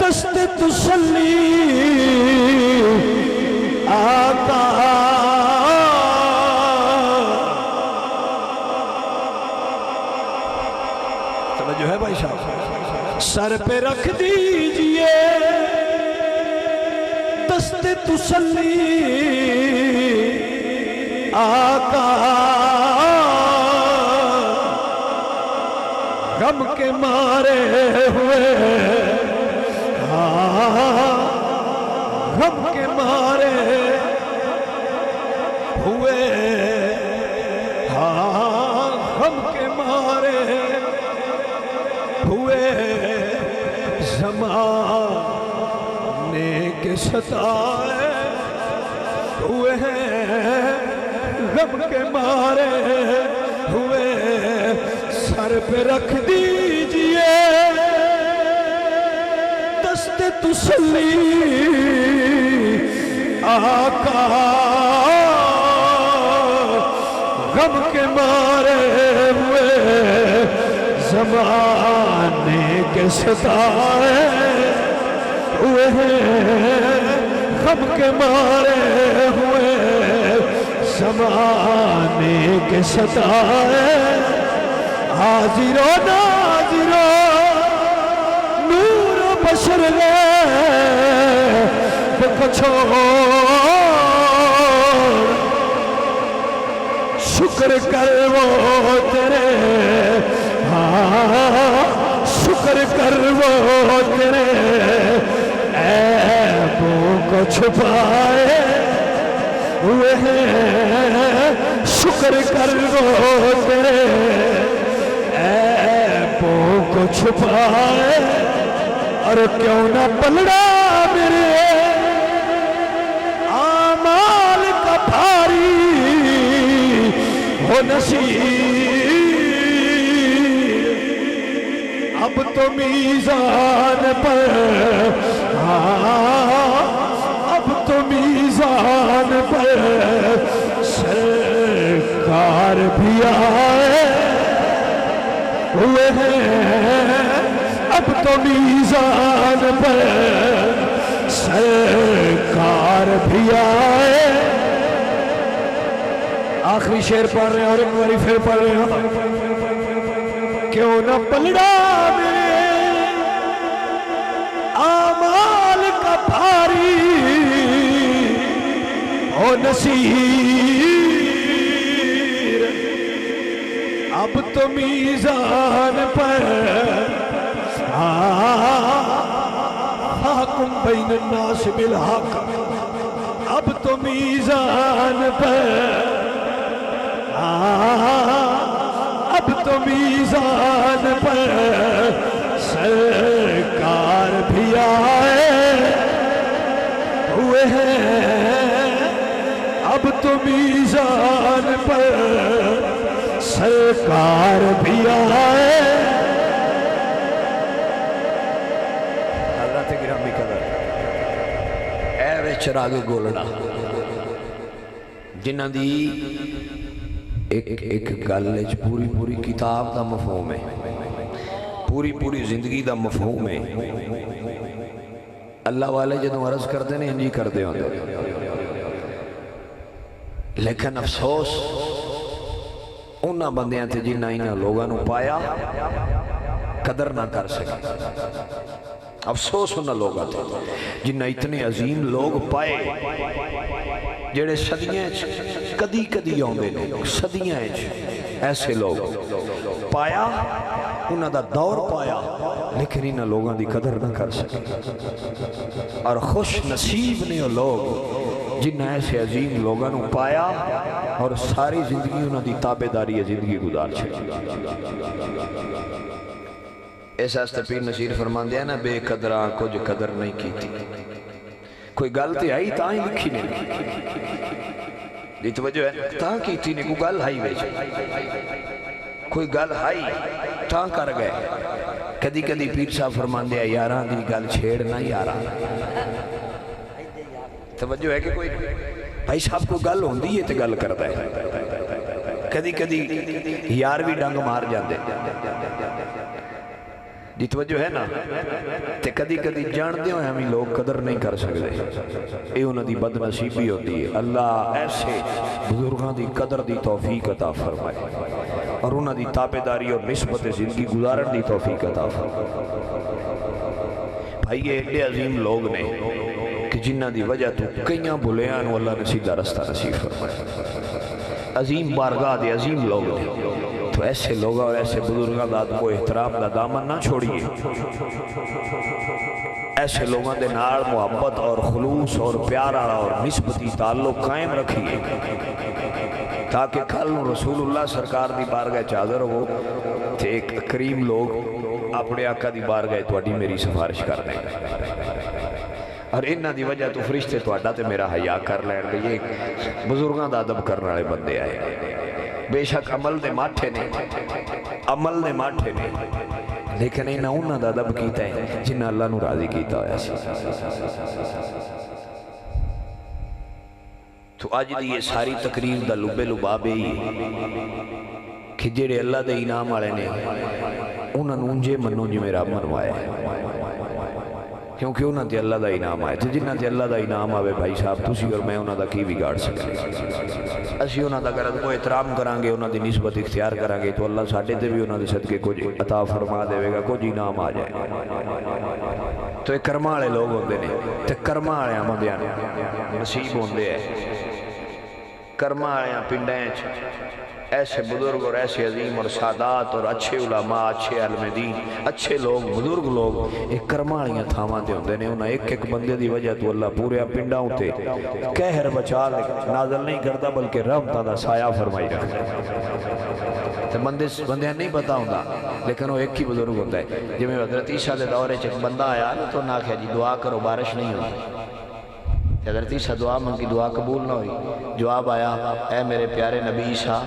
[SPEAKER 2] دست تسلی آقا توجہ ہے بھائی صاحب سر پہ رکھ دیجئے دست تسلی آقا غم کے مارے ہوئے غم کے مارے ہوئے غم کے مارے ہوئے زمانے کے ستائے ہوئے غم کے مارے ہوئے سر پہ رکھ دیجئے دست تسلی آقا غم کے مارے ہوئے زمانے کے ستائے ہوئے غم کے مارے ہوئے زمانے کے ستائے حاضر و ناظر نور و بشر بکچھو شکر کر وہ تیرے شکر کر وہ تیرے عیبوں کو چھپائے ہوئے ہیں شکر کر وہ تیرے عیبوں کو چھپائے اور کیوں نہ پلڑا میرے اعمال کا بھاری ہو نصیب اب تو میزان پر اب تو میزان پر سرکار بھی آئے ہوئے ہیں اب تو میزان پر سرکار بھی آئے آخری شعر پڑھ رہے ہیں اور ایک باری پھر پڑھ رہے ہیں کیوں نہ پلڑا میں آمال دا بھاری او نصیر اب تو میزان پر حاکم بین الناس بالحق اب تو میزان پر اب تو میزان پر سرکار بھی آئے ہوئے ہیں اب تو میزان پر سرکار بھی آئے حضرت گرامی قدر اے وے چراغ گولڑا جنہ دی ایک گلج پوری کتاب دا مفہوم ہے پوری زندگی دا مفہوم ہے اللہ والے جدوں عرض کرتے ہیں انجی کرتے ہوتے لیکن افسوس انہاں بندیاں تھے جنہ انہاں لوگاں نو پایا قدر نہ کر سکے افسوس انہاں لوگاں تھے جنہ اتنے عظیم لوگ پائے جڑے صدیاں کدی آؤندے نے صدیاں ایسے لوگ پایا انہاں دا دور پایا لیکن انہاں لوگاں دی قدر نہ کر سکے اور خوش نصیب نے وہ لوگ جنہ ایسے عظیم لوگاں نو پایا اور ساری زندگی انہاں دی تابعداری زندگی گزار چھڑی اس واسطے پیر نصیر فرماندے ہیں نا بے قدراں کچھ قدر نہیں کی تھی کوئی گل تے آئی تاں ہی لکھی نہیں دی توجہ ہے تاں کی تھی نے کوئی گل آئی ویچ کوئی گل آئی تاں کر گئے کدی پیر صاحب فرماندے ہیں یاراں دی گل چھیڑنا یاراں توجہ ہے کہ کوئی بھائی صاحب کو گل ہوندی ہے تے گل کرتا ہے کدی یار بھی ڈنگ مار جاندے جی توجہ ہے نا تے کدی جاندے ہوئے ہمیں لوگ قدر نہیں کر سکتے اے انہاں دی بد نصیبی ہوتی ہے اللہ ایسے بزرگاں دی قدر دی توفیق عطا فرمائے اور انہاں دی تابعداری اور نسبت زندگی گزارن دی توفیق عطا فرمائے بھائی یہ ایڈے عظیم لوگ نے کہ جنہ دی وجہ تو کئیاں بھلیاں نو اللہ نے سیدھا رستہ نصیب فرمائے عظیم بارگاہ دے عظیم لوگ نے تو ایسے لوگا اور ایسے بزرگاں دا کو احترام دا دامن نہ چھوڑیے ایسے لوگاں دے نال محبت اور خلوص اور پیارا اور نسبتی تعلق قائم رکھیے تاکہ کل رسول اللہ سرکار دی بارگاہ چادر ہو تے ایک کریم لوگ اپنے آقا دی بارگاہ تواڈی میری سفارش کر دیں اور انہاں دی وجہ تو فرشتے تواڈا تے میرا حیا کر لین گے یہ بزرگاں دا ادب کرنے والے بندے آئے بے شک عمل دے ماٹھے نے لیکن انہاں دا ادب کیتا ہے جنہ اللہ نو راضی کیتا ہویا سی تو آج دی یہ ساری تقریر دا لبے لباب ہی کہ جڑے اللہ دے انعام والے نے انہاں نوں انجے منو جو میرا منوایا ہے کیونکہ انہاں تے اللہ دا انعام آئے تھے جنہاں تے اللہ دا انعام آوے بھائی صاحب تسی اور میں انہاں دا کی بگاڑ سکتے اسی انہاں دا گرد کو احترام کریں گے انہاں دی نسبت اختیار کریں گے تو اللہ ساڈے تے بھی انہاں دے صدقے کچھ عطا فرما دے گا کچھ انعام آ جائے تو ایک کرما والے لوگ ہوندے نے تے کرما والے بندیاں نصیب ہوندے ہیں کرما والے پنڈاں وچ ایسے بزرگ اور ایسے عظیم اور سادات اور اچھے علماء اچھے علم دین اچھے لوگ بزرگ لوگ ایک کرمالیاں تھاواں تے ہوندے نے انہاں ایک بندے دی وجہ تو اللہ پورے پنڈاں تے قہر بچا نازل نہیں کرتا بلکہ رحمتاں دا سایہ فرمائی رکھتا ہے تے بندے نہیں پتا ہوندا لیکن وہ ایک ہی بزرگ ہوتا ہے جویں حضرت عیسیٰ دے دورے چ بندہ آیا تو نہ کہ جی دعا کرو بارش نہیں ہوئی حضرت عیسیٰ دعا منگی دعا قبول نہ ہوئی جواب آیا اے میرے پیارے نبی عیسیٰ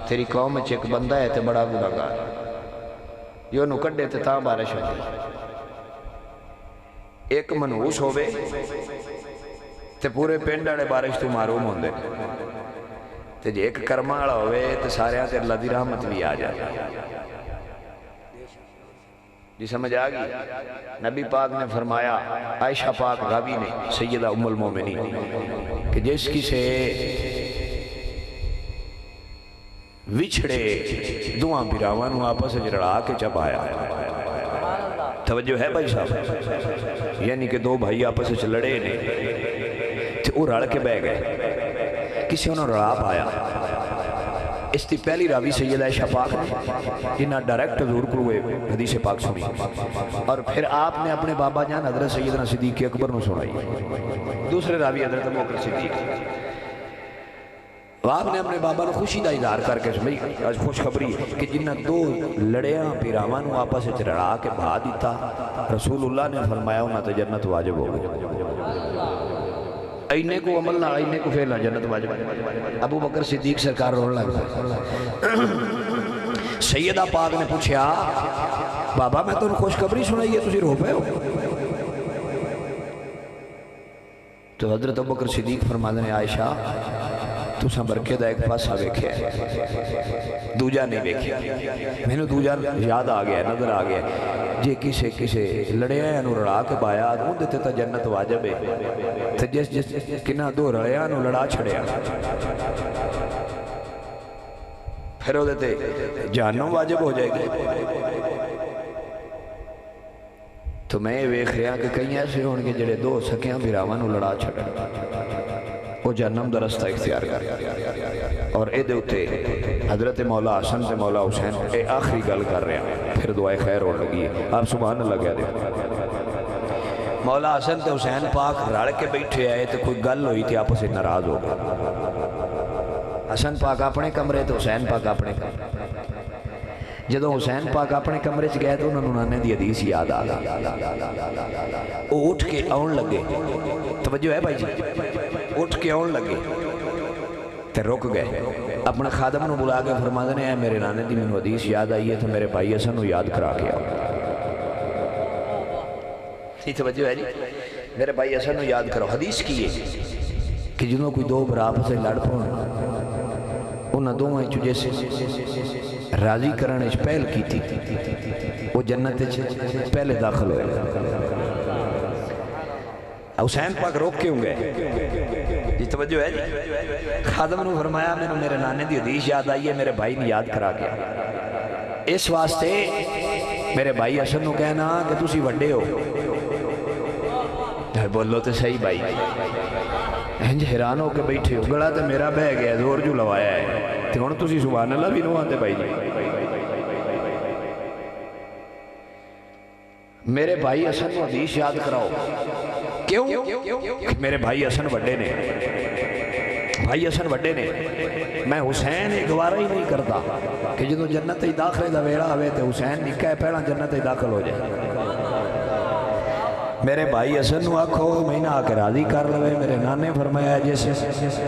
[SPEAKER 2] تیری قوم میں ایک بندہ ہے تے بڑا گناہگار یہ انہوں کڈے تے تاں بارش ہوتی ایک منحوس ہوئے تے پورے پنڈ والے بارش تو معروم ہوندے تے جے ایک کرما والا ہوئے تے سارے تے اللہ دی رحمت بھی آ جائے جی سمجھ آگئی نبی پاک نے فرمایا عائشہ پاک راوی نے سیدہ ام المومنین کہ جس کی سے وچھڑے دعاں پیراوان آپس جڑا کے چپ آیا
[SPEAKER 1] توجہ ہے بھائی صاحب؟ یعنی کہ دو بھائی آپس میں لڑے نے تے وہ رل کے بہ گئے، کسی انہوں نے رلا پایا۔ اس کی پہلی راوی سیدہ عائشہ پاک نے جنہاں ڈائریکٹ حضور کو ہوئے حدیث پاک سنی، اور پھر آپ نے اپنے بابا جان حضرت سیدنا صدیق اکبر نے سنائی۔ دوسرے راوی حضرت ابوبکر صدیق، آپ نے اپنے بابا نے خوشی دا اظہار کر کے سنائی۔ آج خوشخبری ہے کہ جنہاں دو لڑیاں پیراواں نو آپس وچ رلا کے بہا دیتا، رسول اللہ نے فرمایا انہاں تے جنت واجب ہو گئی۔ اینے کو عمل نہ اینے کو فعل نہ جنت واجب۔ ابو بکر صدیق سرکار رونے لگا۔ سیدہ پاک نے پوچھا بابا میں تمہیں خوشخبری سنائی ہے تسی رو پے ہو؟ تو حضرت ابو بکر صدیق فرماتے ہیں عائشہ تساں برکے دا ایک پاسا ویکھیا ہے، دوجا نہیں ویکھیا۔ میں نے دوجا یاد آ گیا، نظر آ گیا، جے کسے لڑیاں نو رڑا کے بایا اون دے تے جنت واجب ہے، تے جس کنہ دو لڑیاں نو لڑا چھڑیا پھر او دے تے جہنم واجب ہو جائے گی۔ تو میں ویکھ رہا کہ کئی ایسے ہون گے جڑے دو سکیاں بھراواں نو لڑا چھڑن، وہ جہنم دا رستہ اختیار کر، اور اے دے اتے حضرت مولا حسن تے مولا حسین اے آخری گل کر رہے ہیں، پھر دعائے خیر ہونے لگی ہے۔ آپ سبحان اللہ کہہ دیں۔ مولا حسن تے حسین پاک رڑ کے بیٹھے آئے تو کوئی گل ہوئی تھی آپس سے ناراض ہو گئے۔ حسن پاک اپنے کمرے تو حسین پاک اپنے کمرے۔ جدو حسین پاک اپنے کمرے چ گئے تو انہوں نے نانے دی حدیث یاد آ گئی، وہ اٹھ کے آن لگے، توجہ ہے بھائی جی، اٹھ کے آن لگے تے رک گئے، اپنے خادم نو بلا کے فرماتے ہیں اے میرے نانے دی میں حدیث یاد آئی ہے تو میرے بھائی حسن نو یاد کرا کے آؤ۔ توجہ ہے جی، میرے بھائی حسن نو یاد کرو۔ حدیث کی ہے کہ جنہوں کوئی دو برا آپس سے لڑ پون انہاں دوواں وچ جیسے راضی کرنے وچ پہل کیتی وہ جنت وچ پہلے داخل ہوئے۔ حسین پاک روک کے ہوں گئے جی، توجہ ہے جی۔ خادم نے فرمایا میں نے میرے نانے دی حدیث یاد آئی ہے، میرے بھائی نے یاد کرا گیا، اس واسطے میرے بھائی حسن نو کہنا کہ تسی وڈے ہو۔ بولو تو صحیح بھائی، انج حیران ہو کے بیٹھے ہو، گڑا تو میرا بہ گیا زور جو لوایا ہے تو ہن تسی سبحان اللہ بھی نو آتے بھائی جی۔ میرے بھائی حسن نو حدیث یاد کراؤ، کیوں؟ میرے بھائی حسن وڈے نے، بھائی حسن وڈے نے، میں حسین ایک گوارا ہی نہیں کرتا کہ جدو جنت ہی داخلے دا ویڑا ہوئے تو حسین نکا ہے پہلا جنت ہی داخل ہو جائے۔ میرے بھائی حسن نو آکھو میں نہ آکے راضی کر لوے، میرے نانے فرمایا جیسے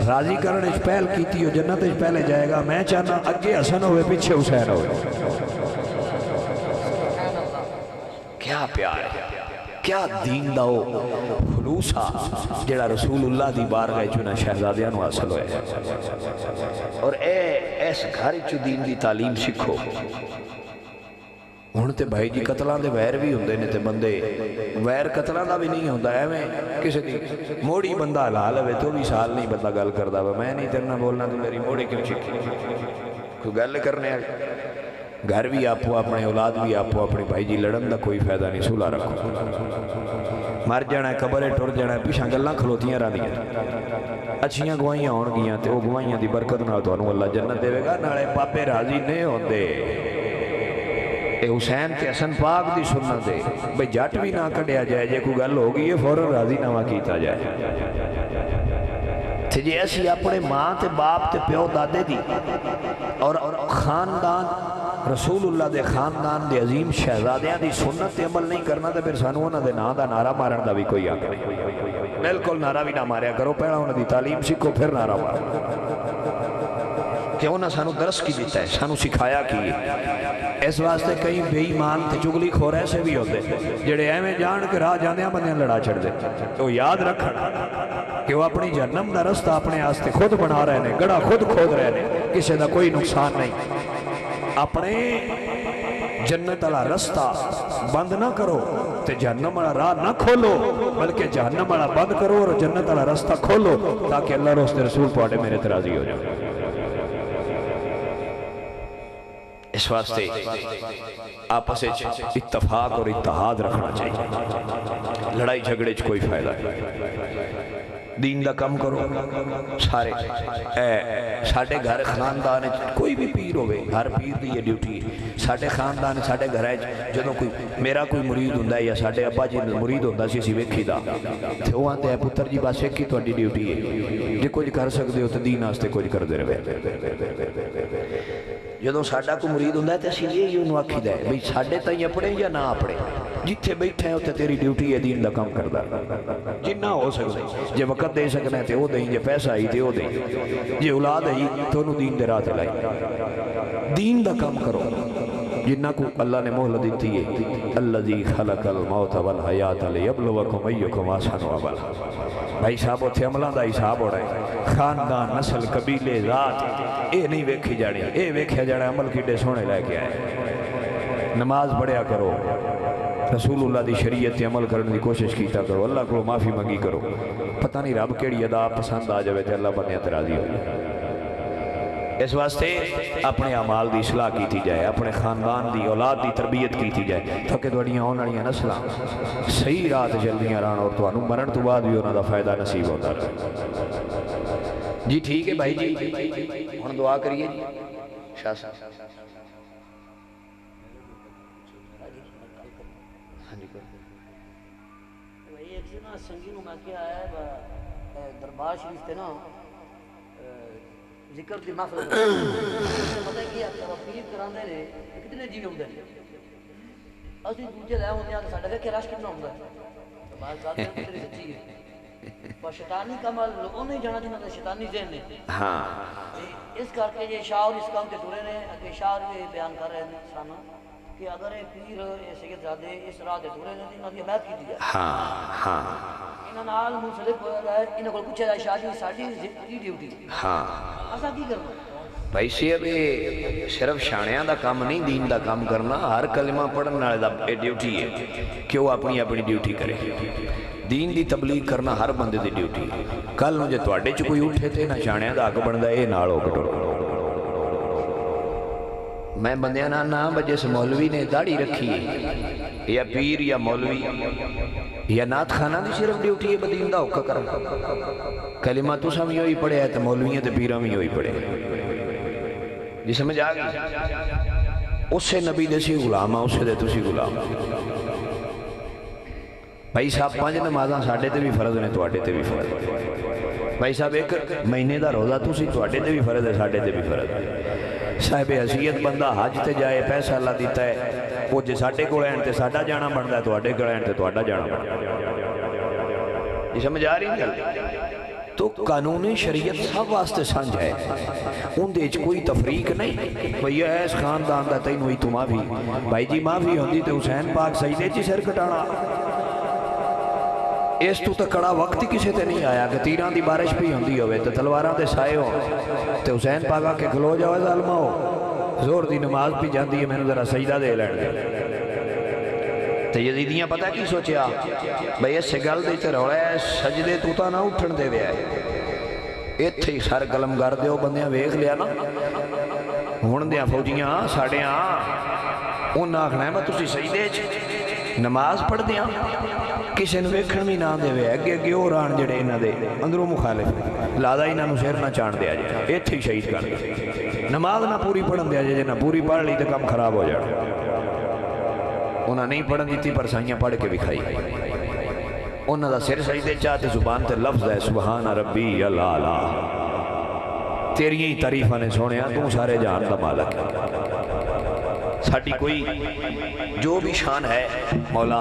[SPEAKER 1] راضی کرنے اس پہل کیتی ہو جنت اس پہلے جائے گا، میں چاہنا اگے حسن ہوئے پیچھے حسین ہوئے۔ کیا پیار ہے، کیا دین داؤ خلوصا جڑا رسول اللہ دی بارگاہ چنا شہزادیاں نو حاصل ہوئے، اور ایس گھر چو دین دی تعلیم سکھو۔ ہن تے بھائی جی قتلاں دے ویر بھی ہوندے نے تے بندے ویر قتلاں دا بھی نہیں ہوندا، ایویں کسی دی موڑی بندہ حلال ہوئے تو بھی سال نہیں بندہ گل کردا وا میں نہیں تیرے نال بولنا تو میری موڑی کیوں چکی، کوئی گل کرنے گھر بھی آپو اپنے اولاد بھی آپو اپنے بھائی جی لڑن دا کوئی فائدہ نہیں، صلح رکھو، مر جانا ہے قبرے ٹر جانا ہے، پیچھے گلاں کھلوتیاں رہندیاں، اچھیاں گواہیاں ہون گیاں تے او گواہیاں دی برکت نال تانوں اللہ جنت دے گا، نالے پاپے راضی نہیں ہوندے۔ اے حسین تے حسن پاک دی سنت ہے بھئی جٹ بھی نہ کڈیا جائے، جے کوئی گل ہو گئی ہے فوراً راضی نامہ کیتا جائے۔ تے جے اسی اپنے ماں تے باپ تے پیو دادے دی اور خاندان رسول اللہ دے خاندان دے عظیم شہزادیاں دی سنت تے عمل نہیں کرنا تے پھر سانوں انہاں دے نام دا نعرہ مارن دا بھی کوئی حق نہیں، بالکل نعرہ بھی نہ ماریا کرو، پہلا انہاں دی تعلیم سیکھو پھر نعرہ مارو کہ انہاں سانوں درس کی دیتا ہے، سانوں سکھایا کی ہے۔ اس واسطے کئی بے ایمان تے چگلی خور ایسے بھی ہوتے جڑے ایویں جان کے راہ جاندیاں بندیاں لڑا چھڑ دے، تو یاد رکھنا کہ وہ اپنی جہنم دا رستہ اپنے آستے خود بنا رہے ہیں، گڑا خود کھود رہے ہیں، کسی دا کوئی نقصان نہیں۔ اپنے جنت والا رستہ بند نہ کرو تے جہنم والا راہ نہ کھولو، بلکہ جہنم والا بند کرو اور جنت والا رستہ کھولو تاکہ اللہ اور اس کے رسول پاڑے میرے تراضی ہو جائے۔ اس واسطے آپس اتفاق اور اتحاد رکھنا چاہیے، لڑائی جھگڑے کوئی فائدہ نہیں، دین دا کم کرو سارے۔ ساڑھے گھر خاندان کوئی بھی پیر ہوئے، ہر پیر دی یہ ڈیوٹی ہے، ساڑھے خاندان ساڑھے گھر جدوں کوئی میرا کوئی مرید ہوندہ ہے یا ساڑھے ابا جی مرید ہوندہ سی اسی ویکھی دا تے وہ آتے ہیں پتر جی بس ایک ہی تہاڈی ڈیوٹی ہے، جے کچھ کر سکتے ہو تو دین واسطے کچھ کر دے رہے۔ جدوں ساڈا کوئی مرید ہوندہ ہے تے اسی یہ انہوں آکھیدا ہے بھئی ساڈے تائیں اپڑے یا نہ اپڑے، جتھے بیٹھے ہیں تے تیری ڈیوٹی ہے دین دا کم کردہ، جنہ ہو سکتے جے وقت دے سکنا ہے تے وہ دیں، جے پیسہ ہی تے وہ دیں، جے اولاد ہی تو انہوں دین دے راہ تے لائی، دین دا کم کرو جنہ کو اللہ نے مہلت دیتی ہے، الذی خلق الموت والحیات لیبلوکم ایکم احسن عملا۔ بھائی صاحب اتھے عملان دا حساب ہو رہا ہے، خاندان نسل قبیلے ذات اے نہیں ویکھی جاڑی، اے ویکھیا جاڑا عمل کیڑے سونے لے کے آئے۔ نماز پڑھیا کرو، رسول اللہ دی شریعت تے عمل کرنے دی کوشش کیتا کرو، اللہ کو معافی منگی کرو، پتہ نہیں رب کیڑی ادا پسند آ جاوے تے اللہ بنیا تے راضی ہو جائے۔ اس واسطے اپنے اعمال دی اصلاح کیتی جائے، اپنے خاندان دی اولاد دی تربیت کیتی جائے تاکہ تواڈیاں آن والیاں نسلاں صحیح راہ تے چلدیاں رہن اور تانوں مرن تو بعد بھی انہاں دا فائدہ نصیب ہوندا رہے۔ جی ٹھیک ہے بھائی جی، ہن دعا کریے جی شاہ صاحب۔
[SPEAKER 3] سنگی میں کیا ہے دربار شریف تے نا ذکر دی محفل پتہ کیا پیر کراندے نے کتنے جی ہوندے نے، اسی دوجے لے ہوندے ہیں ساڈا ویکھے رش کتنا ہوندا ہے، بات ذات تیری سچی ہے، پر شیطانی کمال لوگوں نے جانا جنہاں دے شیطانی ذہن نے، ہاں اس کر کے یہ شاہ اور اس کام تے ٹرے نے اگے شاہ یہ بیان کر رہے ہیں سانو کہ اگر یہ پیر سید زادے اس راہ دے ٹرے نے انہاں دی حمایت کیتی جائے، ہاں ہاں انہاں نال منسلک ہویا جائے، انہاں کول پوچھا جائے شاہ جی ساڈی کی ڈیوٹی، ہاں اساں کی کرنا
[SPEAKER 1] بھائی صاحب یہ صرف شانیاں دا کام نہیں، دین دا کام کرنا، ہر کلمہ پڑھن والے دا ڈیوٹی ہے کہ وہ اپنی اپنی ڈیوٹی کرے، دین دی تبلیغ کرنا ہر بندے دی ڈیوٹی ہے۔ کل نو جے تواڈے چ کوئی اٹھے تے نہ شانیاں دا حق بندا اے نال ہو کٹو۔ میں بندیاں نہ بجے سے مولوی نے داڑھی رکھی ہے یا پیر یا مولوی یا نعت خانہ دی صرف ڈیوٹی ہے بدین دا حق کرنا، کلمہ تو سم یوں ہی پڑھے ہے تو مولویاں تے پیراں بھی یوں ہی پڑھے، جی سمجھ آ گئی؟ اس سے نبی دے سی غلام اس سے دے تو سی غلام۔ بھائی صاحب 5 نمازاں ساڑھے تے بھی فرض نے تواڈے تے بھی فرض ہے، بھائی صاحب ایک مہینے دا روزہ تو سی تواڈے تے بھی فرض ہے ساڑھے تے بھی فرض ہے، صاحب حیثیت بندہ حج تے جائے پیسہ اللہ دیتا ہے وہ جے ساڑھے کو رہن تے ساڑھا جانا بندا ہے تواڈے کو رہن تے تواڈا جانا بندا ہے، جی سمجھ آ رہی ہے؟ تو قانون شریعت سب واسطے سنج ہے، ان دے کوئی تفریق نہیں، بھئی ایس خاندان دا تینوں ہی تو معافی، بھائی جی معافی ہوندی تے حسین پاک سجدے چی سر کٹانا، اس تو تکڑا وقت ہی کسے تے نہیں آیا کہ تیران دی بارش بھی ہوندی ہوئے تے تلواراں تے سائے ہو تے حسین پاکا کے کھلو جاؤے ظالمہ ہو، زور دی نماز بھی جاندی ہے میں نے ذرا سجدہ دے لین دے تے یزیدیاں پتہ کی سوچیا بھئی اس سے گل دے تے روڑا ہے سجدے تو تا نہ اٹھن دے وے ہے اتھے سر قلم گر دیو بندیاں ویخ لیا نا ہون دیاں فوجیاں ساڑیاں ان آخنا ہے میں تسی سجدے چ نماز پڑھ دیاں کسی نے ویکھن بھی نہ دے وے اگے اگے اور آن جڑے انہاں دے اندروں مخالف لہذا انہاں نو سر نہ چاند دیا جائے ایتھے ہی شہید کر دے نماز نہ پوری پڑھن دیا جائے نہ پوری پڑھ لی تو کم خراب ہو جائے انہاں نہیں پڑھن دیتی پر سائیاں پڑھ کے بھی کھائی انہاں دا سر سجدے چاہتے زبان تے لفظ ہے سبحان ربی العالی تیری ہی تعریفاں نے سونیا تو سارے جہان دا مالک ہے ساڑھی کوئی جو بھی شان ہے مولا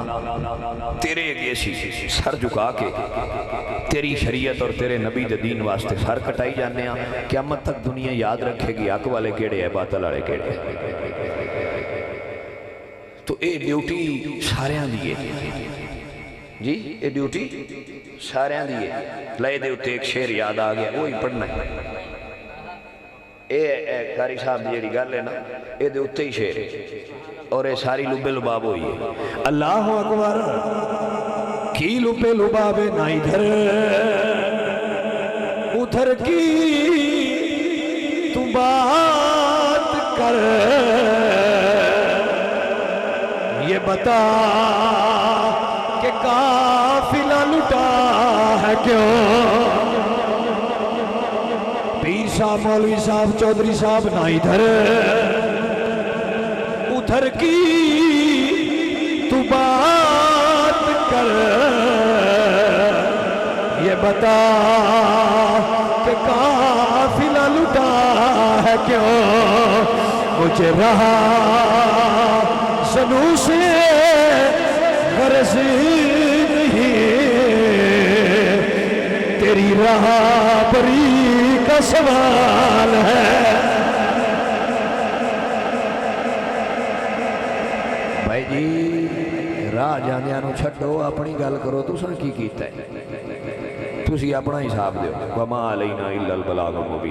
[SPEAKER 1] تیرے اگے سی سر جھکا کے تیری شریعت اور تیرے نبی دین واسطے سر کٹائی جانے ہیں قیامت تک دنیا یاد رکھے گی حق والے کیڑے ہے باطل والے کیڑے تو اے ڈیوٹی ساریاں دیئے جی اے ڈیوٹی ساریاں دیئے لائے دے اتے ایک شعر یاد آ گیا وہی پڑھنا ہے اے کاری صاحب دیئے گل ہے نا اے دے اتے ہی شعر اور اے ساری لبے لباب ہوئی ہے
[SPEAKER 2] اللہ اکبر کی لبے لباب نہ ادھر ادھر کی تو بات کر یہ بتا کہ قافلہ لٹا ہے کیوں؟ پیر صاحب مولوی صاحب چودھری صاحب نہ ادھر کی تو بات کر یہ بتا کہ قافلہ لٹا ہے کیوں؟ مجھے رہا سنو سے غرض نہیں، تیری راہبری کا سوال ہے۔ بھائی جی راہ جاندیاں نو چھڈو، اپنی گل کرو، تساں کی کیتا ہے؟ تسی اپنا حساب دیو، وما علینا الا البلاغ المبین۔